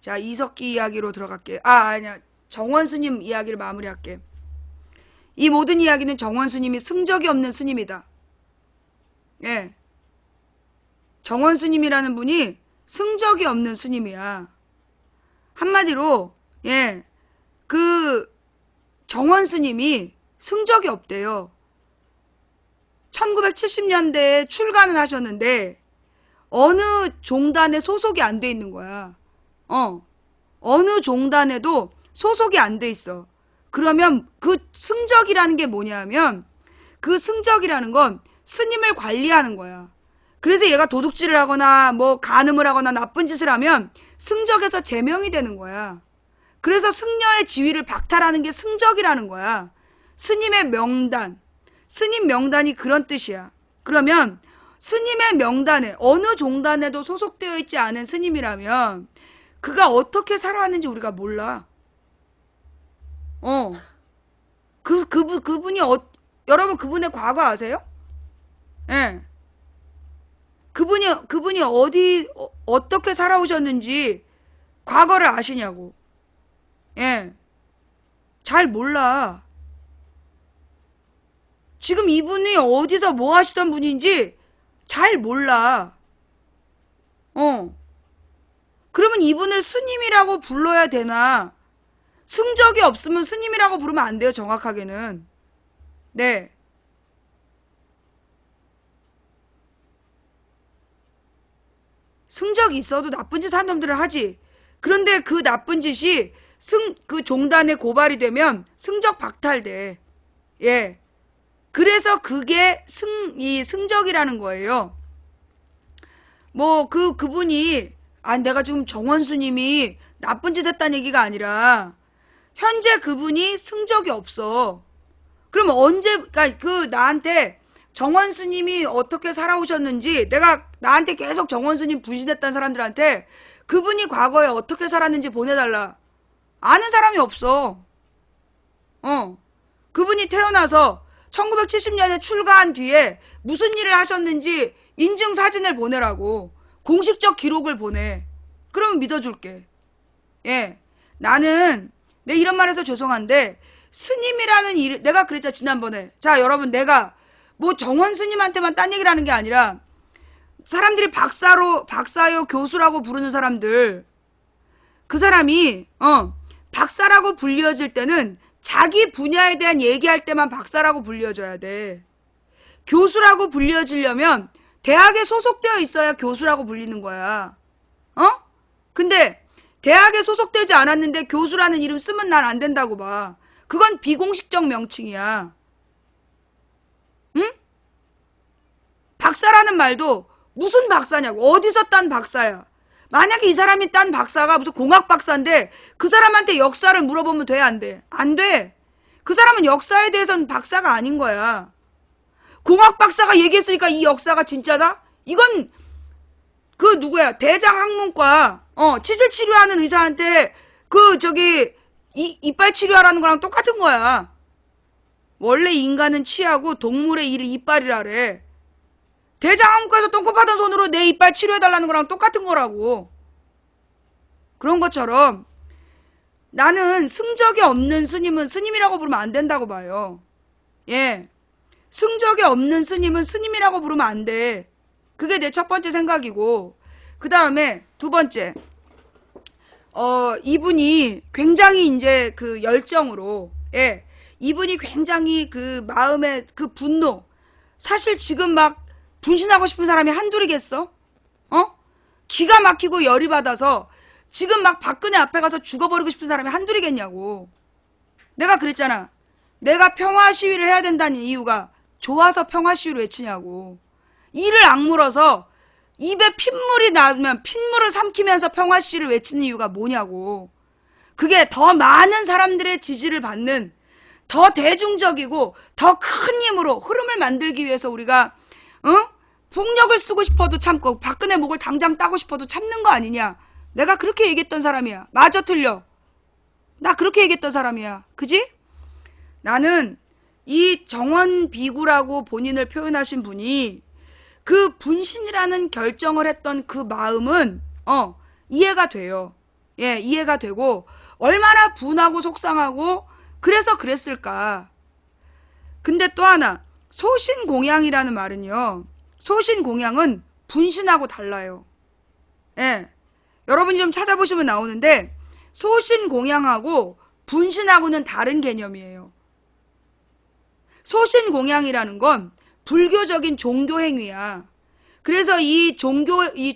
자, 이석기 이야기로 들어갈게. 아니야. 정원 스님 이야기를 마무리할게. 이 모든 이야기는 정원 스님이 승적이 없는 스님이다. 예. 정원 스님이라는 분이 승적이 없는 스님이야. 한마디로, 예. 그, 정원 스님이 승적이 없대요. 1970년대에 출가는 하셨는데, 어느 종단에 소속이 안 돼 있는 거야. 어느 종단에도 소속이 안 돼 있어. 그러면 그 승적이라는 게 뭐냐면 그 승적이라는 건 스님을 관리하는 거야. 그래서 얘가 도둑질을 하거나 뭐 간음을 하거나 나쁜 짓을 하면 승적에서 제명이 되는 거야. 그래서 승려의 지위를 박탈하는 게 승적이라는 거야. 스님의 명단. 스님 명단이 그런 뜻이야. 그러면 스님의 명단에 어느 종단에도 소속되어 있지 않은 스님이라면 그가 어떻게 살아왔는지 우리가 몰라. 그분이 여러분 그분의 과거 아세요? 예. 그분이 어떻게 살아오셨는지 과거를 아시냐고. 예. 잘 몰라. 지금 이분이 어디서 뭐 하시던 분인지 잘 몰라. 그러면 이분을 스님이라고 불러야 되나? 승적이 없으면 스님이라고 부르면 안 돼요, 정확하게는. 네. 승적이 있어도 나쁜 짓 한 놈들을 하지. 그런데 그 나쁜 짓이 그 종단에 고발이 되면 승적 박탈돼. 예. 그래서 그게 이 승적이라는 거예요. 뭐, 그분이, 내가 지금 정원수님이 나쁜 짓 했다는 얘기가 아니라, 현재 그분이 승적이 없어. 그럼 그러니까 나한테 정원수님이 어떻게 살아오셨는지, 내가 나한테 계속 정원수님 분신했다는 사람들한테 그분이 과거에 어떻게 살았는지 보내달라. 아는 사람이 없어. 그분이 태어나서 1970년에 출가한 뒤에 무슨 일을 하셨는지 인증 사진을 보내라고. 공식적 기록을 보내. 그러면 믿어줄게. 예. 나는 내 이런 말해서 죄송한데 스님이라는 일, 내가 그랬잖아 지난번에. 자 여러분, 내가 뭐 정원 스님한테만 딴 얘기를 하는 게 아니라 사람들이 박사요 교수라고 부르는 사람들, 그 사람이 박사라고 불려질 때는 자기 분야에 대한 얘기할 때만 박사라고 불려져야 돼. 교수라고 불려지려면 대학에 소속되어 있어야 교수라고 불리는 거야. 근데 대학에 소속되지 않았는데 교수라는 이름 쓰면 난 안 된다고 봐. 그건 비공식적 명칭이야. 응? 박사라는 말도 무슨 박사냐고. 어디서 딴 박사야. 만약에 이 사람이 딴 박사가 무슨 공학 박사인데 그 사람한테 역사를 물어보면 돼, 안 돼? 안 돼. 그 사람은 역사에 대해서는 박사가 아닌 거야. 공학 박사가 얘기했으니까 이 역사가 진짜다? 이건 그 누구야? 대장학문과 치질 치료하는 의사한테 이빨 치료하라는 거랑 똑같은 거야. 원래 인간은 치하고 동물의 이를 이빨이라래. 대장암과에서 똥꼬파던 손으로 내 이빨 치료해달라는 거랑 똑같은 거라고. 그런 것처럼 나는 승적이 없는 스님은 스님이라고 부르면 안 된다고 봐요. 예. 승적이 없는 스님은 스님이라고 부르면 안 돼. 그게 내 첫 번째 생각이고, 그 다음에 두 번째, 이분이 굉장히 이제 그 열정으로, 예. 이분이 굉장히 그 마음의 그 분노, 사실 지금 막 분신하고 싶은 사람이 한둘이겠어? 기가 막히고 열이 받아서 지금 막 박근혜 앞에 가서 죽어버리고 싶은 사람이 한둘이겠냐고. 내가 그랬잖아. 내가 평화 시위를 해야 된다는 이유가 좋아서 평화 시위를 외치냐고. 이를 악물어서 입에 핏물이 나면 핏물을 삼키면서 평화 시위를 외치는 이유가 뭐냐고. 그게 더 많은 사람들의 지지를 받는, 더 대중적이고 더 큰 힘으로 흐름을 만들기 위해서 우리가 폭력을 쓰고 싶어도 참고 박근혜 목을 당장 따고 싶어도 참는 거 아니냐. 내가 그렇게 얘기했던 사람이야. 맞아 틀려? 나 그렇게 얘기했던 사람이야. 그지? 나는 이 정원 비구라고 본인을 표현하신 분이 그 분신이라는 결정을 했던 그 마음은 이해가 돼요. 예, 이해가 되고 얼마나 분하고 속상하고 그래서 그랬을까. 근데 또 하나, 소신공양이라는 말은요, 소신공양은 분신하고 달라요. 예, 여러분이 좀 찾아보시면 나오는데 소신공양하고 분신하고는 다른 개념이에요. 소신공양이라는 건 불교적인 종교행위야. 그래서 이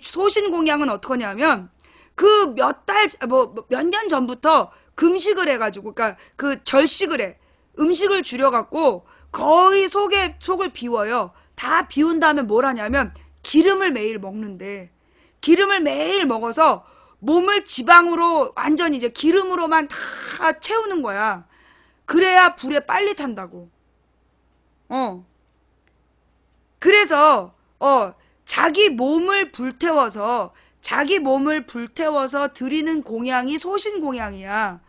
소신공양은 어떡하냐면 그 몇 년 전부터 금식을 해가지고, 그러니까 그 절식을 해. 음식을 줄여갖고 거의 속을 비워요. 다 비운 다음에 뭘 하냐면 기름을 매일 먹는데, 기름을 매일 먹어서 몸을 지방으로 완전히 이제 기름으로만 다 채우는 거야. 그래야 불에 빨리 탄다고. 그래서 자기 몸을 불태워서 드리는 공양이 소신공양이야.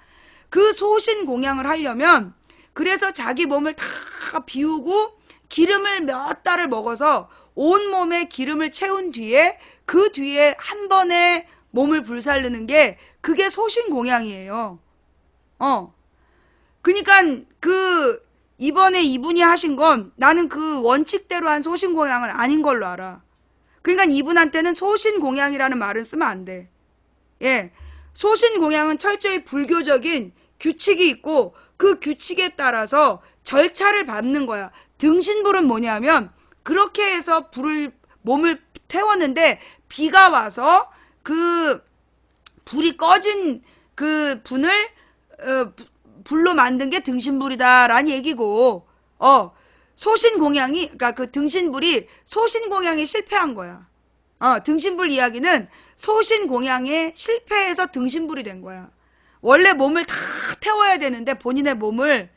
그 소신공양을 하려면 그래서 자기 몸을 다 비우고 기름을 몇 달을 먹어서 온몸에 기름을 채운 뒤에 그 뒤에 한 번에 몸을 불살르는 게 그게 소신공양이에요. 그러니까 이번에 이분이 하신 건 나는 그 원칙대로 한 소신공양은 아닌 걸로 알아. 그러니까 이분한테는 소신공양이라는 말은 쓰면 안 돼. 예. 소신공양은 철저히 불교적인 규칙이 있고 그 규칙에 따라서 절차를 밟는 거야. 등신불은 뭐냐면 그렇게 해서 몸을 태웠는데 비가 와서 그 불이 꺼진 그 불로 만든 게 등신불이다라는 얘기고, 소신공양이, 그러니까 그 등신불이 소신공양에 실패한 거야. 등신불 이야기는 소신공양에 실패해서 등신불이 된 거야. 원래 몸을 다 태워야 되는데 본인의 몸을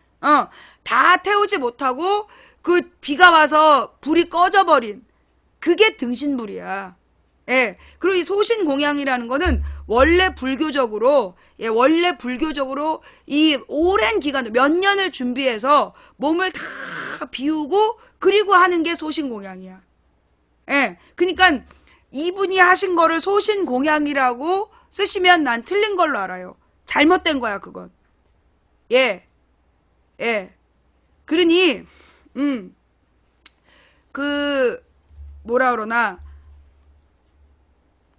다 태우지 못하고 그 비가 와서 불이 꺼져버린 그게 등신불이야. 예. 그리고 이 소신공양이라는 거는 원래 불교적으로 이 오랜 기간, 몇 년을 준비해서 몸을 다 비우고 그리고 하는 게 소신공양이야. 예. 그러니까 이분이 하신 거를 소신공양이라고 쓰시면 난 틀린 걸로 알아요. 잘못된 거야, 그건. 예. 예. 그러니, 뭐라 그러나,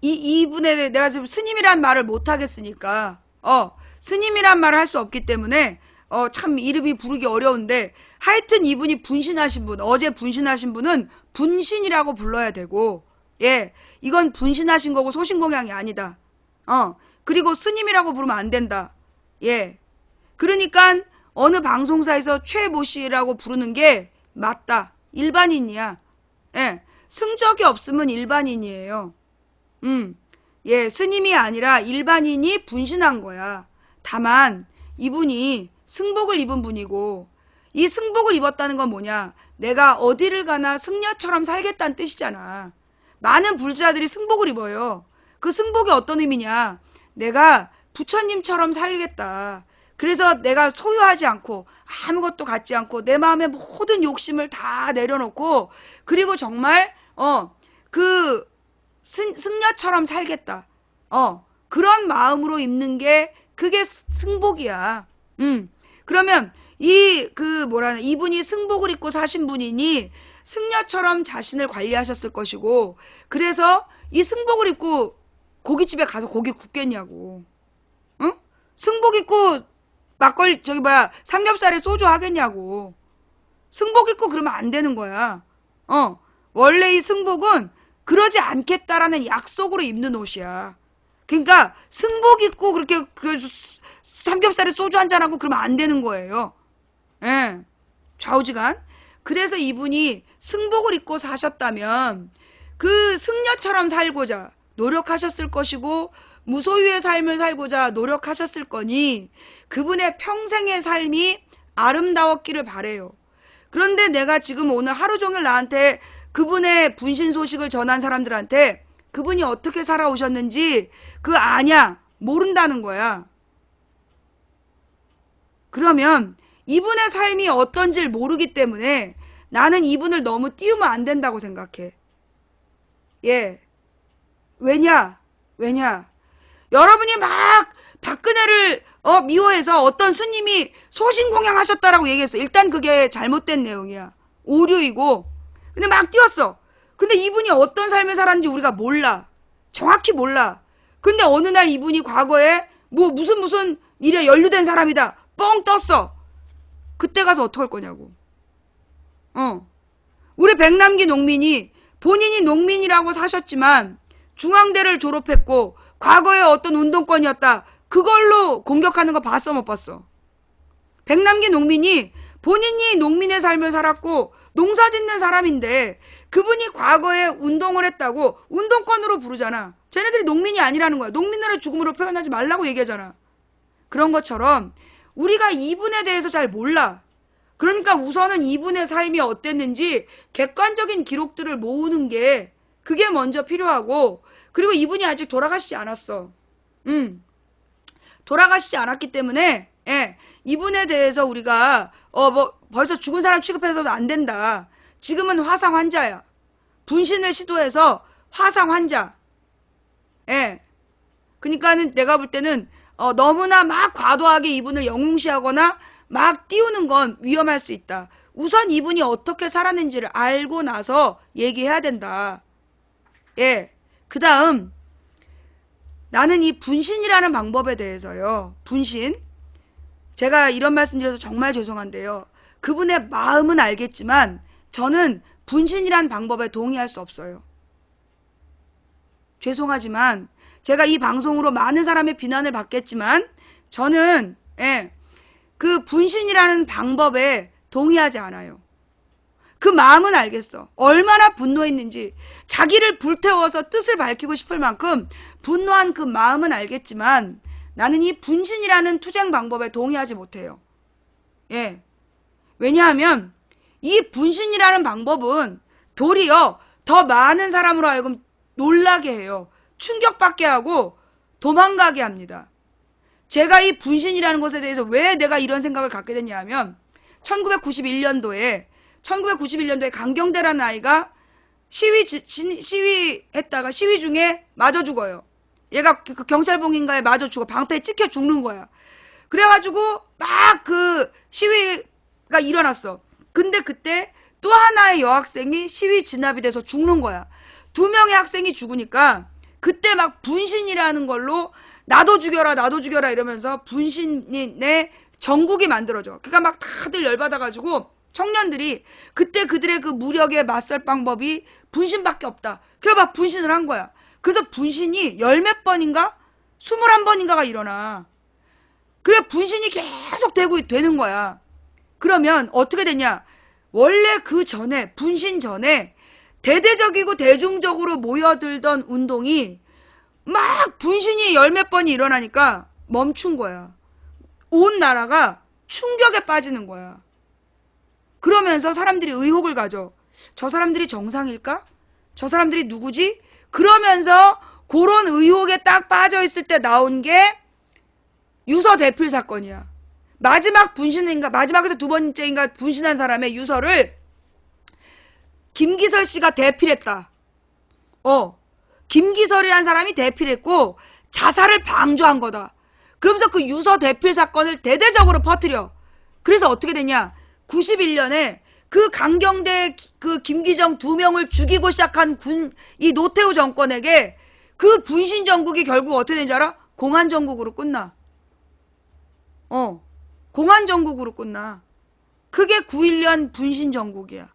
이분에 내가 지금 스님이란 말을 못 하겠으니까, 스님이란 말을 할 수 없기 때문에, 참 이름이 부르기 어려운데, 하여튼 이분이 분신하신 분, 어제 분신하신 분은 분신이라고 불러야 되고, 예. 이건 분신하신 거고 소신공양이 아니다. 그리고 스님이라고 부르면 안 된다. 예. 그러니까 어느 방송사에서 최모 씨라고 부르는 게 맞다. 일반인이야. 예. 승적이 없으면 일반인이에요. 예, 스님이 아니라 일반인이 분신한 거야. 다만 이분이 승복을 입은 분이고, 이 승복을 입었다는 건 뭐냐? 내가 어디를 가나 승려처럼 살겠다는 뜻이잖아. 많은 불자들이 승복을 입어요. 그 승복이 어떤 의미냐? 내가 부처님처럼 살겠다. 그래서 내가 소유하지 않고 아무것도 갖지 않고 내 마음의 모든 욕심을 다 내려놓고, 그리고 정말 그 승려처럼 살겠다. 그런 마음으로 입는 게 그게 승복이야. 그러면 이분이 승복을 입고 사신 분이니 승려처럼 자신을 관리하셨을 것이고, 그래서 이 승복을 입고 고깃집에 가서 고기 굽겠냐고. 응? 승복 입고 삼겹살에 소주 하겠냐고. 승복 입고 그러면 안 되는 거야. 원래 이 승복은 그러지 않겠다라는 약속으로 입는 옷이야. 그러니까 승복 입고 그렇게 삼겹살에 소주 한잔하고 그러면 안 되는 거예요. 예. 좌우지간. 그래서 이분이 승복을 입고 사셨다면 그 승려처럼 살고자 노력하셨을 것이고, 무소유의 삶을 살고자 노력하셨을 거니 그분의 평생의 삶이 아름다웠기를 바래요. 그런데 내가 지금 오늘 하루 종일 나한테 그분의 분신 소식을 전한 사람들한테 그분이 어떻게 살아오셨는지 아냐? 모른다는 거야. 그러면 이분의 삶이 어떤지를 모르기 때문에 나는 이분을 너무 띄우면 안 된다고 생각해. 예. 왜냐? 여러분이 막 박근혜를 미워해서 어떤 스님이 소신공양하셨다라고 얘기했어. 일단 그게 잘못된 내용이야. 오류이고. 근데 막 띄웠어. 근데 이분이 어떤 삶을 살았는지 우리가 몰라. 정확히 몰라. 근데 어느 날 이분이 과거에 뭐 무슨 일에 연루된 사람이다. 뻥 떴어. 그때 가서 어떡할 거냐고. 우리 백남기 농민이 본인이 농민이라고 사셨지만 중앙대를 졸업했고 과거에 어떤 운동권이었다. 그걸로 공격하는 거 봤어 못 봤어? 백남기 농민이 본인이 농민의 삶을 살았고 농사 짓는 사람인데 그분이 과거에 운동을 했다고 운동권으로 부르잖아. 쟤네들이 농민이 아니라는 거야. 농민들의 죽음으로 표현하지 말라고 얘기하잖아. 그런 것처럼 우리가 이분에 대해서 잘 몰라. 그러니까 우선은 이분의 삶이 어땠는지 객관적인 기록들을 모으는 게 그게 먼저 필요하고, 그리고 이분이 아직 돌아가시지 않았어. 돌아가시지 않았기 때문에 이분에 대해서 우리가 뭐 벌써 죽은 사람 취급해서도 안 된다. 지금은 화상 환자야. 분신을 시도해서 화상 환자. 그러니까는 내가 볼 때는 너무나 막 과도하게 이분을 영웅시하거나 막 띄우는 건 위험할 수 있다. 우선 이분이 어떻게 살았는지를 알고 나서 얘기해야 된다. 그 다음 나는 이 분신이라는 방법에 대해서요. 분신. 제가 이런 말씀 드려서 정말 죄송한데요. 그분의 마음은 알겠지만 저는 분신이란 방법에 동의할 수 없어요. 죄송하지만 제가 이 방송으로 많은 사람의 비난을 받겠지만 저는 그 분신이라는 방법에 동의하지 않아요. 그 마음은 알겠어. 얼마나 분노했는지 자기를 불태워서 뜻을 밝히고 싶을 만큼 분노한 그 마음은 알겠지만 나는 이 분신이라는 투쟁 방법에 동의하지 못해요. 왜냐하면 이 분신이라는 방법은 도리어 더 많은 사람으로 하여금 놀라게 해요. 충격받게 하고 도망가게 합니다. 제가 이 분신이라는 것에 대해서 왜 내가 이런 생각을 갖게 됐냐 하면 1991년도에 강경대라는 아이가 시위했다가 시위 중에 맞아 죽어요. 얘가 그 경찰봉인가에 맞아 죽어. 방패에 찍혀 죽는 거야. 그래가지고 막 그 시위가 일어났어. 근데 그때 또 하나의 여학생이 시위 진압이 돼서 죽는 거야. 2명의 학생이 죽으니까 그때 막 분신이라는 걸로 나도 죽여라 이러면서 분신의 정국이 만들어져. 그러니까 막 다들 열받아가지고 청년들이 그때 그들의 그 무력에 맞설 방법이 분신밖에 없다. 그래서 막 분신을 한 거야. 그래서 분신이 10몇 번인가? 21번인가가 일어나. 그래 분신이 계속 되는 거야. 그러면 어떻게 되냐? 원래 그 전에 분신 전에 대대적이고 대중적으로 모여들던 운동이 막 분신이 10몇 번이 일어나니까 멈춘 거야. 온 나라가 충격에 빠지는 거야. 그러면서 사람들이 의혹을 가져. 저 사람들이 정상일까? 저 사람들이 누구지? 그러면서 그런 의혹에 딱 빠져있을 때 나온 게 유서 대필 사건이야. 마지막에서 2번째인가 분신한 사람의 유서를 김기설 씨가 대필했다. 김기설이라는 사람이 대필했고 자살을 방조한 거다. 그러면서 그 유서 대필 사건을 대대적으로 퍼뜨려. 그래서 어떻게 됐냐? 91년에 그 강경대 그 김기정 2명을 죽이고 시작한 이 노태우 정권에게 그 분신 정국이 결국 어떻게 된지 알아? 공안 정국으로 끝나. 공안 정국으로 끝나. 그게 9.1년 분신 정국이야.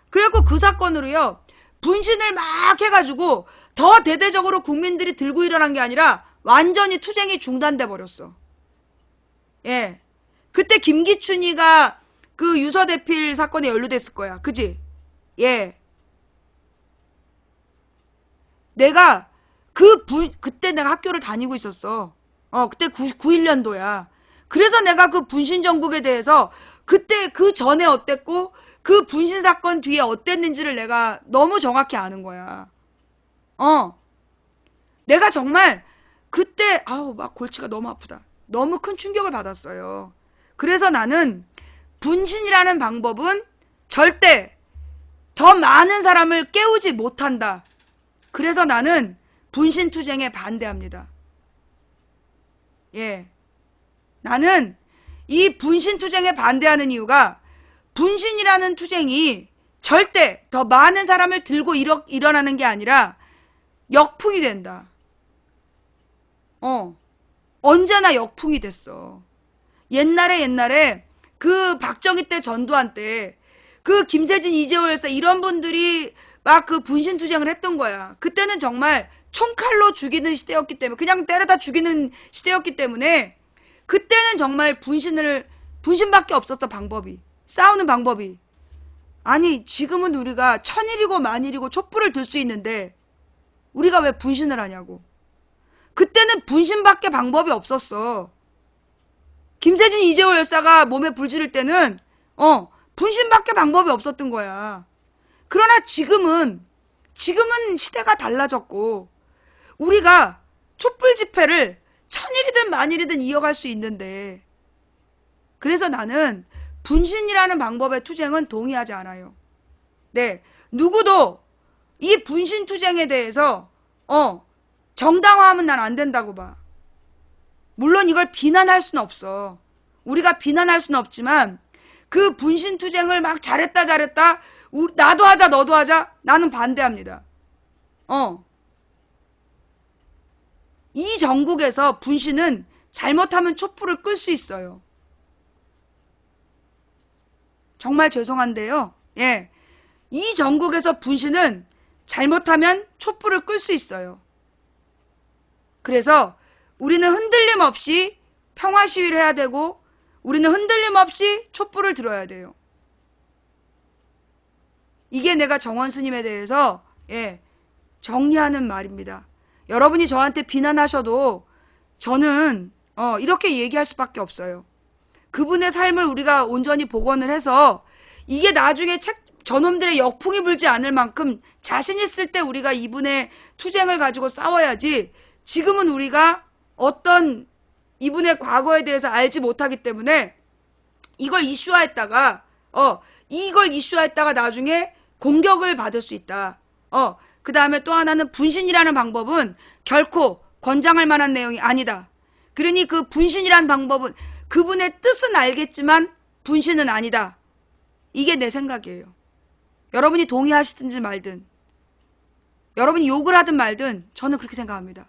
그래갖고 그 사건으로요, 분신을 막 해가지고 더 대대적으로 국민들이 들고 일어난 게 아니라 완전히 투쟁이 중단돼 버렸어. 그때 김기춘이가 그 유서 대필 사건에 연루됐을 거야. 그지? 내가 그때 내가 학교를 다니고 있었어. 그때 91년도야. 그래서 내가 그 분신 정국에 대해서 그때 그 전에 어땠고 그 분신 사건 뒤에 어땠는지를 내가 너무 정확히 아는 거야. 내가 정말 그때 막 골치가 너무 아프다. 너무 큰 충격을 받았어요. 그래서 나는 분신이라는 방법은 절대 더 많은 사람을 깨우지 못한다. 그래서 나는 분신투쟁에 반대합니다. 예. 나는 이 분신투쟁에 반대하는 이유가 분신이라는 투쟁이 절대 더 많은 사람을 들고 일어나는 게 아니라 역풍이 된다. 언제나 역풍이 됐어. 옛날에 그 박정희 때 전두환 때 그 김세진 이재호 열사 이런 분들이 막 그 분신투쟁을 했던 거야. 그때는 정말 총칼로 죽이는 시대였기 때문에 그냥 때려다 죽이는 시대였기 때문에 그때는 정말 분신밖에 없었어. 방법이 싸우는 방법이. 아니 지금은 우리가 천일이고 만일이고 촛불을 들 수 있는데 우리가 왜 분신을 하냐고. 그때는 분신밖에 방법이 없었어. 김세진 이재호 열사가 몸에 불 지를 때는 분신밖에 방법이 없었던 거야. 그러나 지금은 시대가 달라졌고 우리가 촛불 집회를 천일이든 만일이든 이어갈 수 있는데 그래서 나는 분신이라는 방법의 투쟁은 동의하지 않아요. 네, 누구도 이 분신 투쟁에 대해서 정당화하면 난 안 된다고 봐. 물론 이걸 비난할 수는 없어. 우리가 비난할 수는 없지만 그 분신 투쟁을 막 잘했다 나도 하자 너도 하자 나는 반대합니다. 이 전국에서 분신은 잘못하면 촛불을 끌 수 있어요. 정말 죄송한데요. 예. 이 전국에서 분신은 잘못하면 촛불을 끌 수 있어요. 그래서 우리는 흔들림 없이 평화 시위를 해야 되고 우리는 흔들림 없이 촛불을 들어야 돼요. 이게 내가 정원 스님에 대해서 정리하는 말입니다. 여러분이 저한테 비난하셔도 저는 이렇게 얘기할 수밖에 없어요. 그분의 삶을 우리가 온전히 복원을 해서 이게 나중에 저놈들의 역풍이 불지 않을 만큼 자신 있을 때 우리가 이분의 투쟁을 가지고 싸워야지 지금은 우리가 어떤 이분의 과거에 대해서 알지 못하기 때문에 이걸 이슈화했다가 나중에 공격을 받을 수 있다. 그 다음에 또 하나는 분신이라는 방법은 결코 권장할 만한 내용이 아니다. 그러니 그 분신이라는 방법은 그분의 뜻은 알겠지만 분신은 아니다. 이게 내 생각이에요. 여러분이 동의하시든지 말든 여러분이 욕을 하든 말든 저는 그렇게 생각합니다.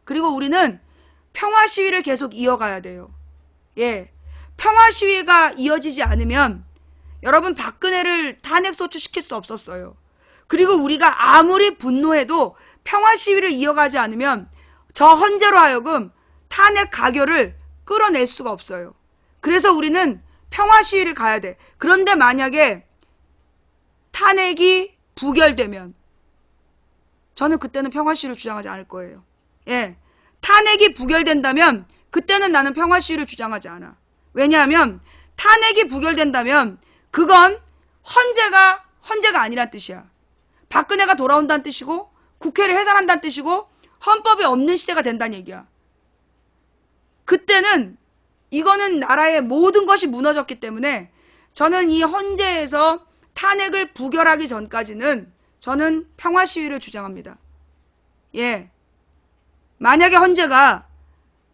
그리고 우리는 평화 시위를 계속 이어가야 돼요. 예, 평화 시위가 이어지지 않으면 여러분 박근혜를 탄핵 소추시킬 수 없었어요. 그리고 우리가 아무리 분노해도 평화 시위를 이어가지 않으면 저 헌재로 하여금 탄핵 가결을 끌어낼 수가 없어요. 그래서 우리는 평화 시위를 가야 돼. 그런데 만약에 탄핵이 부결되면 저는 그때는 평화 시위를 주장하지 않을 거예요. 예, 탄핵이 부결된다면 그때는 나는 평화 시위를 주장하지 않아. 왜냐하면 탄핵이 부결된다면 그건 헌재가 아니란 뜻이야. 박근혜가 돌아온다는 뜻이고 국회를 해산한다는 뜻이고 헌법이 없는 시대가 된다는 얘기야. 그때는 이거는 나라의 모든 것이 무너졌기 때문에 저는 이 헌재에서 탄핵을 부결하기 전까지는 저는 평화 시위를 주장합니다. 예. 만약에 헌재가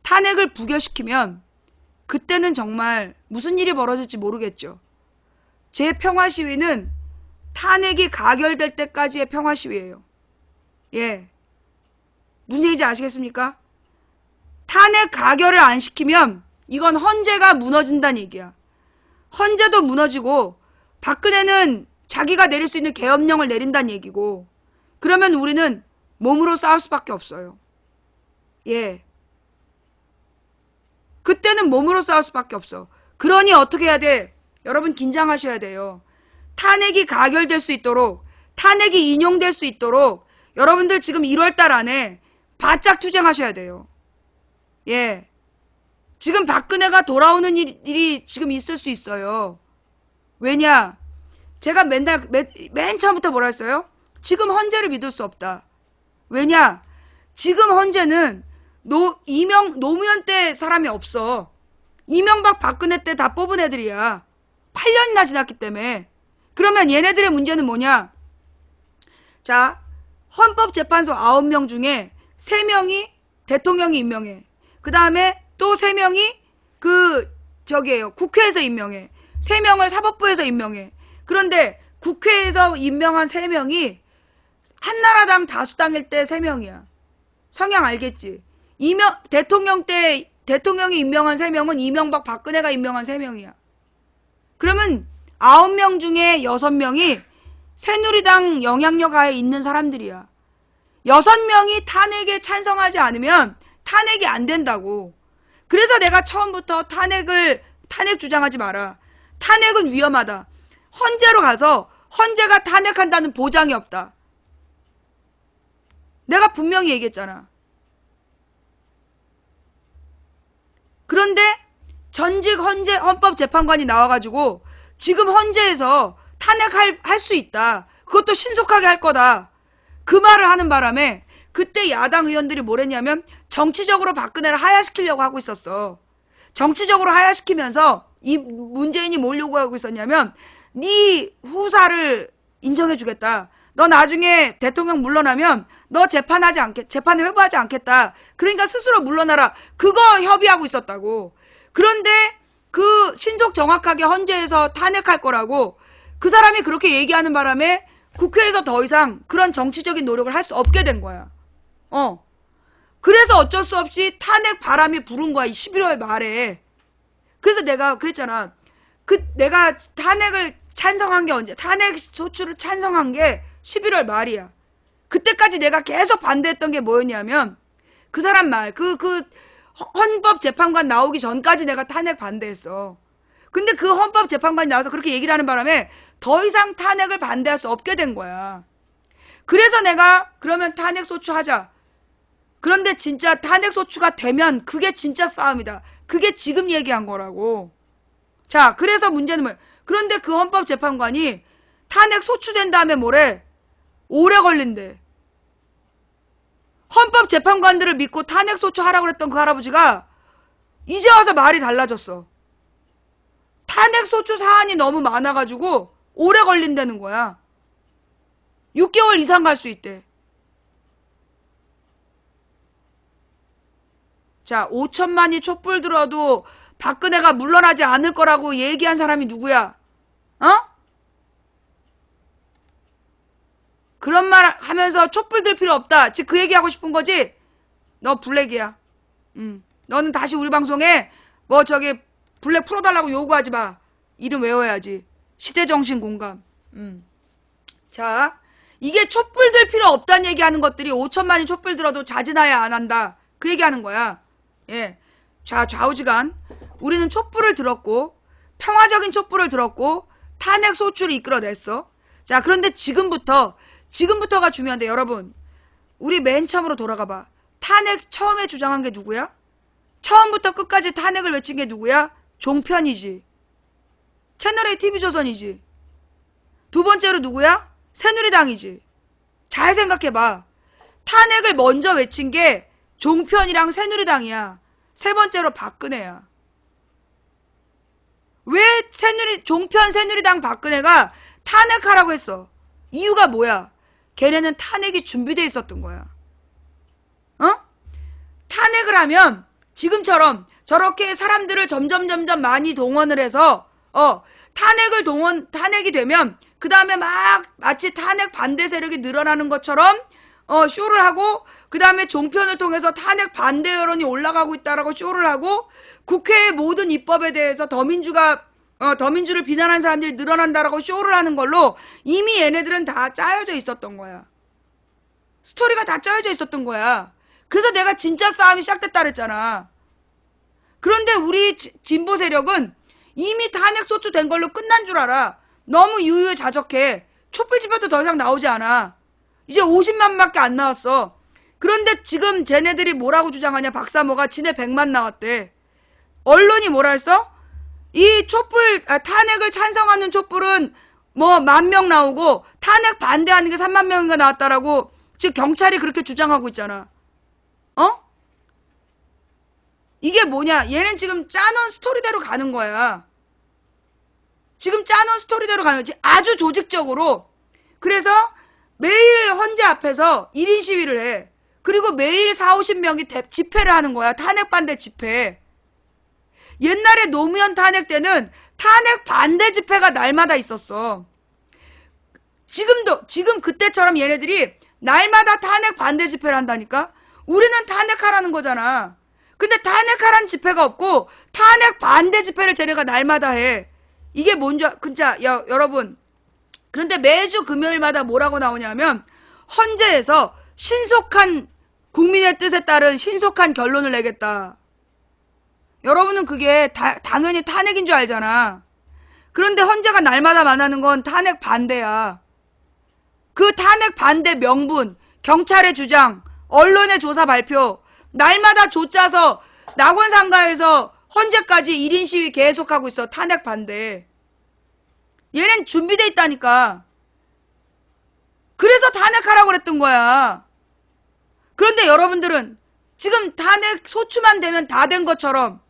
탄핵을 부결시키면 그때는 정말 무슨 일이 벌어질지 모르겠죠. 제 평화 시위는 탄핵이 가결될 때까지의 평화 시위예요. 예. 무슨 얘기인지 아시겠습니까? 탄핵 가결을 안 시키면 이건 헌재가 무너진다는 얘기야. 헌재도 무너지고 박근혜는 자기가 내릴 수 있는 계엄령을 내린다는 얘기고 그러면 우리는 몸으로 싸울 수밖에 없어요. 예. 그때는 몸으로 싸울 수밖에 없어. 그러니 어떻게 해야 돼? 여러분 긴장하셔야 돼요. 탄핵이 가결될 수 있도록 탄핵이 인용될 수 있도록 여러분들 지금 1월달 안에 바짝 투쟁하셔야 돼요. 예. 지금 박근혜가 돌아오는 일이 지금 있을 수 있어요. 왜냐? 제가 맨 처음부터 뭐라 했어요? 지금 헌재를 믿을 수 없다. 왜냐? 지금 헌재는 노무현 때 사람이 없어. 이명박 박근혜 때 다 뽑은 애들이야. 8년이나 지났기 때문에. 그러면 얘네들의 문제는 뭐냐? 자, 헌법재판소 9명 중에 3명이 대통령이 임명해. 그 다음에 또 3명이 국회에서 임명해. 3명을 사법부에서 임명해. 그런데 국회에서 임명한 3명이 한나라당 다수당일 때 3명이야. 성향 알겠지? 대통령이 임명한 3명은 이명박 박근혜가 임명한 3명이야. 그러면 9명 중에 6명이 새누리당 영향력 하에 있는 사람들이야. 6명이 탄핵에 찬성하지 않으면 탄핵이 안 된다고. 그래서 내가 처음부터 탄핵 주장하지 마라. 탄핵은 위험하다. 헌재로 가서 헌재가 탄핵한다는 보장이 없다. 내가 분명히 얘기했잖아. 그런데 전직 헌법재판관이 나와가지고 지금 헌재에서 탄핵할 수 있다. 그것도 신속하게 할 거다. 그 말을 하는 바람에 그때 야당 의원들이 뭐랬냐면 정치적으로 박근혜를 하야시키려고 하고 있었어. 정치적으로 하야시키면서 이 문재인이 뭘 요구하고 있었냐면 네 후사를 인정해주겠다. 너 나중에 대통령 물러나면 너 재판을 회부하지 않겠다. 그러니까 스스로 물러나라. 그거 협의하고 있었다고. 그런데 그 신속 정확하게 헌재에서 탄핵할 거라고 그 사람이 그렇게 얘기하는 바람에 국회에서 더 이상 그런 정치적인 노력을 할 수 없게 된 거야. 그래서 어쩔 수 없이 탄핵 바람이 부른 거야. 11월 말에. 그래서 내가 그랬잖아. 내가 탄핵을 찬성한 게 언제? 탄핵 소추를 찬성한 게 11월 말이야. 그때까지 내가 계속 반대했던 게 뭐였냐면 그 사람 말, 헌법재판관 나오기 전까지 내가 탄핵 반대했어. 근데 그 헌법재판관이 나와서 그렇게 얘기를 하는 바람에 더 이상 탄핵을 반대할 수 없게 된 거야. 그래서 내가 그러면 탄핵 소추하자. 그런데 진짜 탄핵 소추가 되면 그게 진짜 싸움이다. 그게 지금 얘기한 거라고. 자, 그래서 문제는 뭐야? 그런데 그 헌법재판관이 탄핵 소추된 다음에 뭐래? 오래 걸린대. 헌법재판관들을 믿고 탄핵 소추하라고 그랬던 그 할아버지가 이제 와서 말이 달라졌어. 탄핵 소추 사안이 너무 많아가지고 오래 걸린다는 거야. 6개월 이상 갈 수 있대. 자, 5천만이 촛불 들어도 박근혜가 물러나지 않을 거라고 얘기한 사람이 누구야? 그런 말 하면서 촛불 들 필요 없다. 즉 그 얘기하고 싶은 거지? 너 블랙이야. 너는 다시 우리 방송에 블랙 풀어달라고 요구하지 마. 이름 외워야지. 시대정신 공감. 자, 이게 촛불 들 필요 없다는 얘기하는 것들이 5천만이 촛불 들어도 자진하야 안 한다. 그 얘기하는 거야. 예. 좌우지간 우리는 촛불을 들었고 평화적인 촛불을 들었고 탄핵 소추를 이끌어냈어. 자, 그런데 지금부터가 중요한데 여러분 우리 맨 처음으로 돌아가봐. 탄핵 처음에 주장한 게 누구야? 처음부터 끝까지 탄핵을 외친 게 누구야? 종편이지. 채널A TV조선이지. 두 번째로 누구야? 새누리당이지. 잘 생각해봐. 탄핵을 먼저 외친 게 종편이랑 새누리당이야. 세 번째로 박근혜야. 왜 종편 새누리당 박근혜가 탄핵하라고 했어? 이유가 뭐야? 걔네는 탄핵이 준비돼 있었던 거야. 탄핵을 하면 지금처럼 저렇게 사람들을 점점 많이 동원을 해서 탄핵이 되면 그 다음에 마치 탄핵 반대 세력이 늘어나는 것처럼 쇼를 하고 그 다음에 종편을 통해서 탄핵 반대 여론이 올라가고 있다라고 쇼를 하고 국회의 모든 입법에 대해서 더민주를 비난하는 사람들이 늘어난다라고 쇼를 하는 걸로 이미 얘네들은 다 짜여져 있었던 거야. 스토리가 다 짜여져 있었던 거야. 그래서 내가 진짜 싸움이 시작됐다 그랬잖아. 그런데 우리 진보 세력은 이미 탄핵 소추된 걸로 끝난 줄 알아. 너무 유유자적해. 촛불 집회도 더 이상 나오지 않아. 이제 50만밖에 안 나왔어. 그런데 지금 쟤네들이 뭐라고 주장하냐. 박사모가 지네 100만 나왔대. 언론이 뭐라 했어? 이 탄핵을 찬성하는 촛불은 10,000명 나오고 탄핵 반대하는 게 3만 명인가 나왔다라고 지금 경찰이 그렇게 주장하고 있잖아. 이게 뭐냐? 얘는 지금 짜놓은 스토리대로 가는 거야. 지금 짜놓은 스토리대로 가는 거지. 아주 조직적으로. 그래서 매일 헌재 앞에서 1인 시위를 해. 그리고 매일 4, 50명이 집회를 하는 거야. 탄핵 반대 집회. 옛날에 노무현 탄핵 때는 탄핵 반대 집회가 날마다 있었어. 지금 그때처럼 얘네들이 날마다 탄핵 반대 집회를 한다니까? 우리는 탄핵하라는 거잖아. 근데 탄핵하라는 집회가 없고 탄핵 반대 집회를 쟤네가 날마다 해. 이게 뭔지, 진짜, 여러분. 그런데 매주 금요일마다 뭐라고 나오냐면, 헌재에서 신속한 국민의 뜻에 따른 신속한 결론을 내겠다. 여러분은 그게 당연히 탄핵인 줄 알잖아. 그런데 헌재가 날마다 만나는 건 탄핵 반대야. 그 탄핵 반대 명분, 경찰의 주장, 언론의 조사 발표, 날마다 조짜서 낙원상가에서 헌재까지 1인 시위 계속하고 있어. 탄핵 반대. 얘는 준비돼 있다니까. 그래서 탄핵하라고 그랬던 거야. 그런데 여러분들은 지금 탄핵 소추만 되면 다 된 것처럼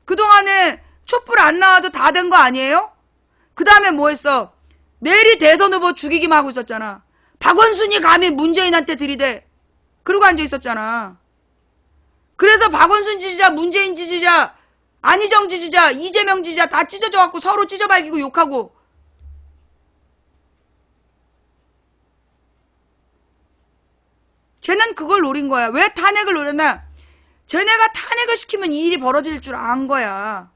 그동안에 촛불 안 나와도 다 된 거 아니에요? 그 다음에 뭐 했어? 내리 대선 후보 죽이기만 하고 있었잖아. 박원순이 감히 문재인한테 들이대. 그러고 앉아 있었잖아. 그래서 박원순 지지자, 문재인 지지자, 안희정 지지자, 이재명 지지자 다 찢어져갖고 서로 찢어발기고 욕하고. 쟤는 그걸 노린 거야. 왜 탄핵을 노렸나? 쟤네가 탄핵을 시키면 이 일이 벌어질 줄 안 거야.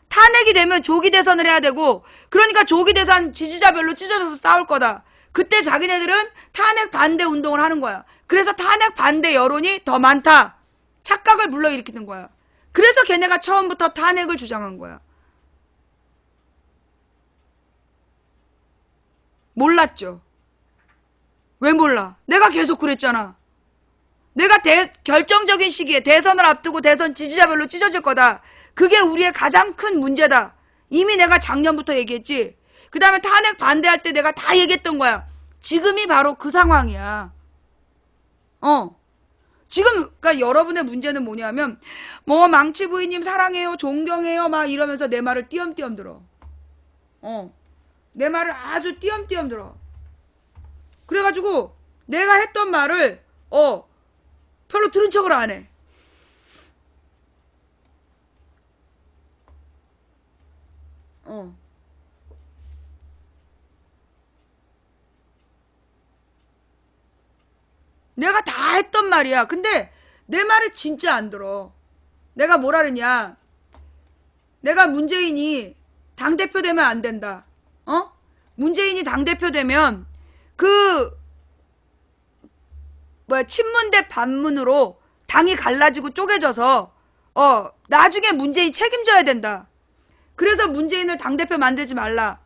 탄핵이 되면 조기 대선을 해야 되고, 그러니까 조기 대선 지지자별로 찢어져서 싸울 거다. 그때 자기네들은 탄핵 반대 운동을 하는 거야. 그래서 탄핵 반대 여론이 더 많다. 착각을 불러일으키는 거야. 그래서 걔네가 처음부터 탄핵을 주장한 거야. 몰랐죠? 왜 몰라? 내가 계속 그랬잖아. 내가 결정적인 시기에 대선을 앞두고 대선 지지자별로 찢어질 거다. 그게 우리의 가장 큰 문제다. 이미 내가 작년부터 얘기했지. 그 다음에 탄핵 반대할 때 내가 다 얘기했던 거야. 지금이 바로 그 상황이야. 지금, 그러니까 여러분의 문제는 뭐냐면, 뭐, 망치 부인님 사랑해요, 존경해요, 막 이러면서 내 말을 띄엄띄엄 들어. 내 말을 아주 띄엄띄엄 들어. 그래가지고, 내가 했던 말을, 별로 들은 척을 안 해. 내가 다 했던 말이야. 근데 내 말을 진짜 안 들어. 내가 뭐라 그랬냐. 내가 문재인이 당대표 되면 안 된다. 문재인이 당대표 되면 친문 대 반문으로 당이 갈라지고 쪼개져서 나중에 문재인 책임져야 된다. 그래서 문재인을 당대표 만들지 말라.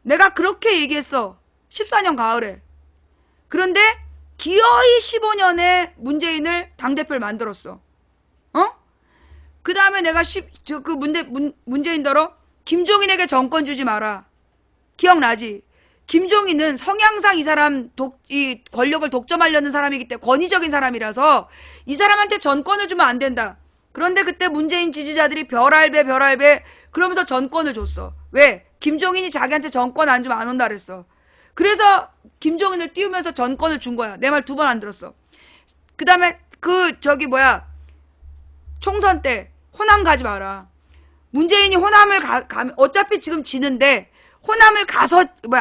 내가 그렇게 얘기했어. 14년 가을에. 그런데 기어이 15년에 문재인을 당대표를 만들었어. 그 다음에 내가 문재인더러 김종인에게 정권 주지 마라. 기억나지? 김종인은 성향상 이 사람 이 권력을 독점하려는 사람이기 때문에 권위적인 사람이라서 이 사람한테 전권을 주면 안 된다. 그런데 그때 문재인 지지자들이 별알배 그러면서 전권을 줬어. 왜? 김종인이 자기한테 전권 안 주면 안 온다 그랬어. 그래서 김종인을 띄우면서 전권을 준 거야. 내 말 2번 안 들었어. 그 다음에 총선 때 호남 가지 마라. 문재인이 호남을 어차피 지금 지는데 호남을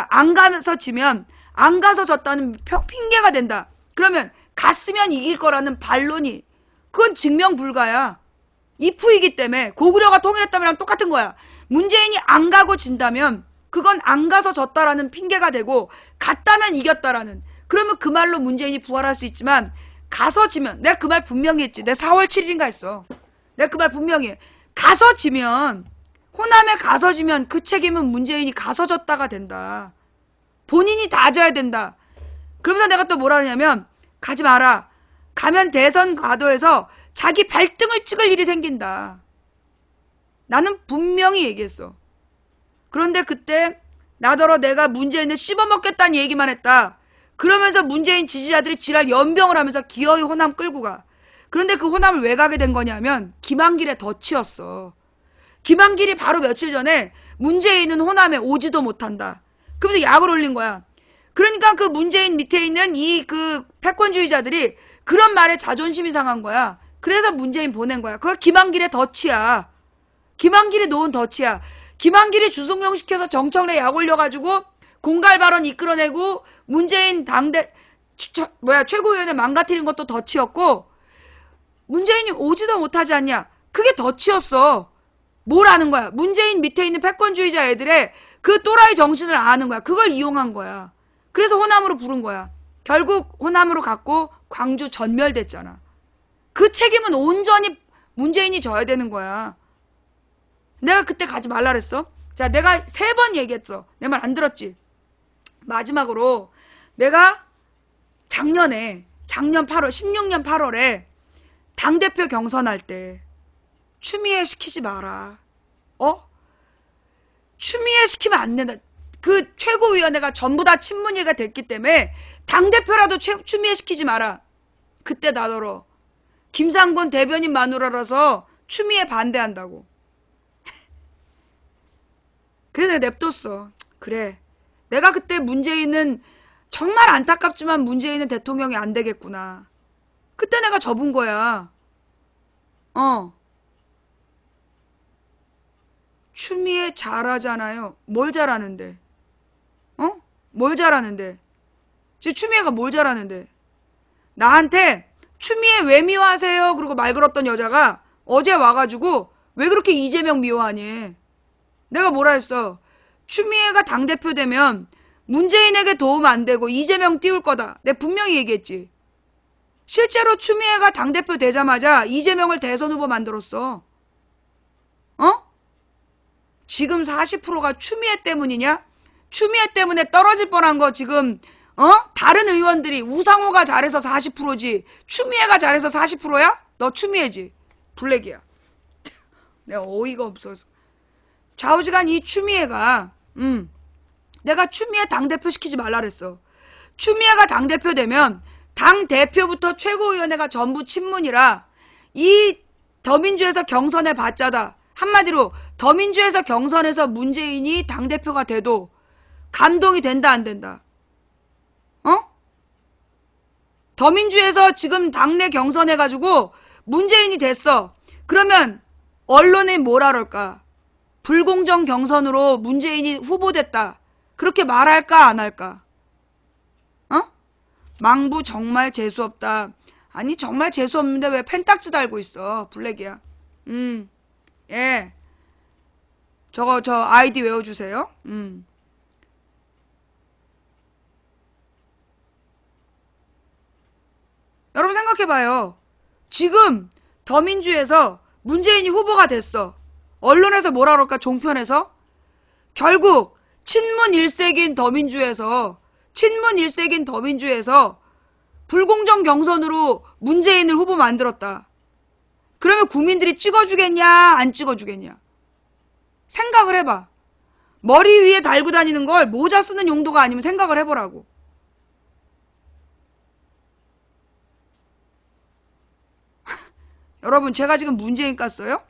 안 가서 지면 안 가서 졌다는 핑계가 된다. 그러면 갔으면 이길 거라는 반론이 그건 증명 불가야. if이기 때문에 고구려가 통일했다면 똑같은 거야. 문재인이 안 가고 진다면 그건 안 가서 졌다라는 핑계가 되고 갔다면 이겼다라는. 그러면 그 말로 문재인이 부활할 수 있지만 가서 지면 내가 그 말 분명히 했지. 내가 4월 7일인가 했어. 내가 그 말 분명히 해. 가서 지면 호남에 가서 지면 그 책임은 문재인이 가서 졌다가 된다. 본인이 다 져야 된다. 그러면서 내가 또 뭐라 하냐면 가지 마라. 가면 대선 과도에서 자기 발등을 찍을 일이 생긴다. 나는 분명히 얘기했어. 그런데 그때 나더러 내가 문재인을 씹어먹겠다는 얘기만 했다. 그러면서 문재인 지지자들이 지랄 연병을 하면서 기어이 호남 끌고 가. 그런데 그 호남을 왜 가게 된 거냐면 김한길의 덫이었어. 김한길이 바로 며칠 전에 문재인은 호남에 오지도 못한다. 그러면서 약을 올린 거야. 그러니까 그 문재인 밑에 있는 이 그 패권주의자들이 그런 말에 자존심이 상한 거야. 그래서 문재인 보낸 거야. 그거 김한길의 덫이야. 김한길이 놓은 덫이야. 김한길이 주성경 시켜서 정청래 약 올려가지고 공갈 발언 이끌어내고 문재인 최고위원회 망가뜨린 것도 덫이었고, 문재인이 오지도 못하지 않냐. 그게 덫이었어. 뭘 아는 거야? 문재인 밑에 있는 패권주의자 애들의 그 또라이 정신을 아는 거야. 그걸 이용한 거야. 그래서 호남으로 부른 거야. 결국 호남으로 갔고 광주 전멸됐잖아. 그 책임은 온전히 문재인이 져야 되는 거야. 내가 그때 가지 말라 그랬어. 자, 내가 3번 얘기했어. 내 말 안 들었지? 마지막으로 내가 작년 8월, 16년 8월에 당대표 경선할 때 추미애 시키지 마라. 추미애 시키면 안 된다. 그 최고위원회가 전부 다 친문위가 됐기 때문에 당대표라도 추미애 시키지 마라. 그때 나더러 김상곤 대변인 마누라라서 추미애 반대한다고. 그래서 내가 냅뒀어. 그래. 내가 그때 문재인은 정말 안타깝지만 문재인은 대통령이 안 되겠구나. 그때 내가 접은 거야. 추미애 잘하잖아요. 뭘 잘하는데? 뭘 잘하는데? 지금 추미애가 뭘 잘하는데? 나한테 추미애 왜 미워하세요? 그러고 말 걸었던 여자가 어제 와가지고 왜 그렇게 이재명 미워하니? 내가 뭐라 했어? 추미애가 당대표 되면 문재인에게 도움 안 되고 이재명 띄울 거다. 내가 분명히 얘기했지. 실제로 추미애가 당대표 되자마자 이재명을 대선 후보 만들었어. 지금 40%가 추미애 때문이냐? 추미애 때문에 떨어질 뻔한 거 지금 다른 의원들이 우상호가 잘해서 40%지 추미애가 잘해서 40%야? 너 추미애지. 블랙이야. 내가 어이가 없어서. 좌우지간 이 추미애가 내가 추미애 당대표 시키지 말라 그랬어. 추미애가 당대표 되면 당대표부터 최고위원회가 전부 친문이라 이 더민주에서 경선에 받자다. 한마디로 더민주에서 경선에서 문재인이 당대표가 돼도 감동이 된다 안 된다? 더민주에서 지금 당내 경선해가지고 문재인이 됐어. 그러면 언론에 뭐라 그럴까? 불공정 경선으로 문재인이 후보됐다. 그렇게 말할까 안 할까? 망부 정말 재수없다. 아니 정말 재수없는데 왜 펜딱지 달고 있어. 블랙이야. 예. 저 아이디 외워주세요. 여러분 생각해봐요. 지금 더민주에서 문재인이 후보가 됐어. 언론에서 뭐라 그럴까? 종편에서? 결국 친문 일색인 더민주에서 불공정 경선으로 문재인을 후보 만들었다. 그러면 국민들이 찍어주겠냐 안 찍어주겠냐? 생각을 해봐. 머리 위에 달고 다니는 걸 모자 쓰는 용도가 아니면 생각을 해보라고. 여러분 제가 지금 문재인 깠어요?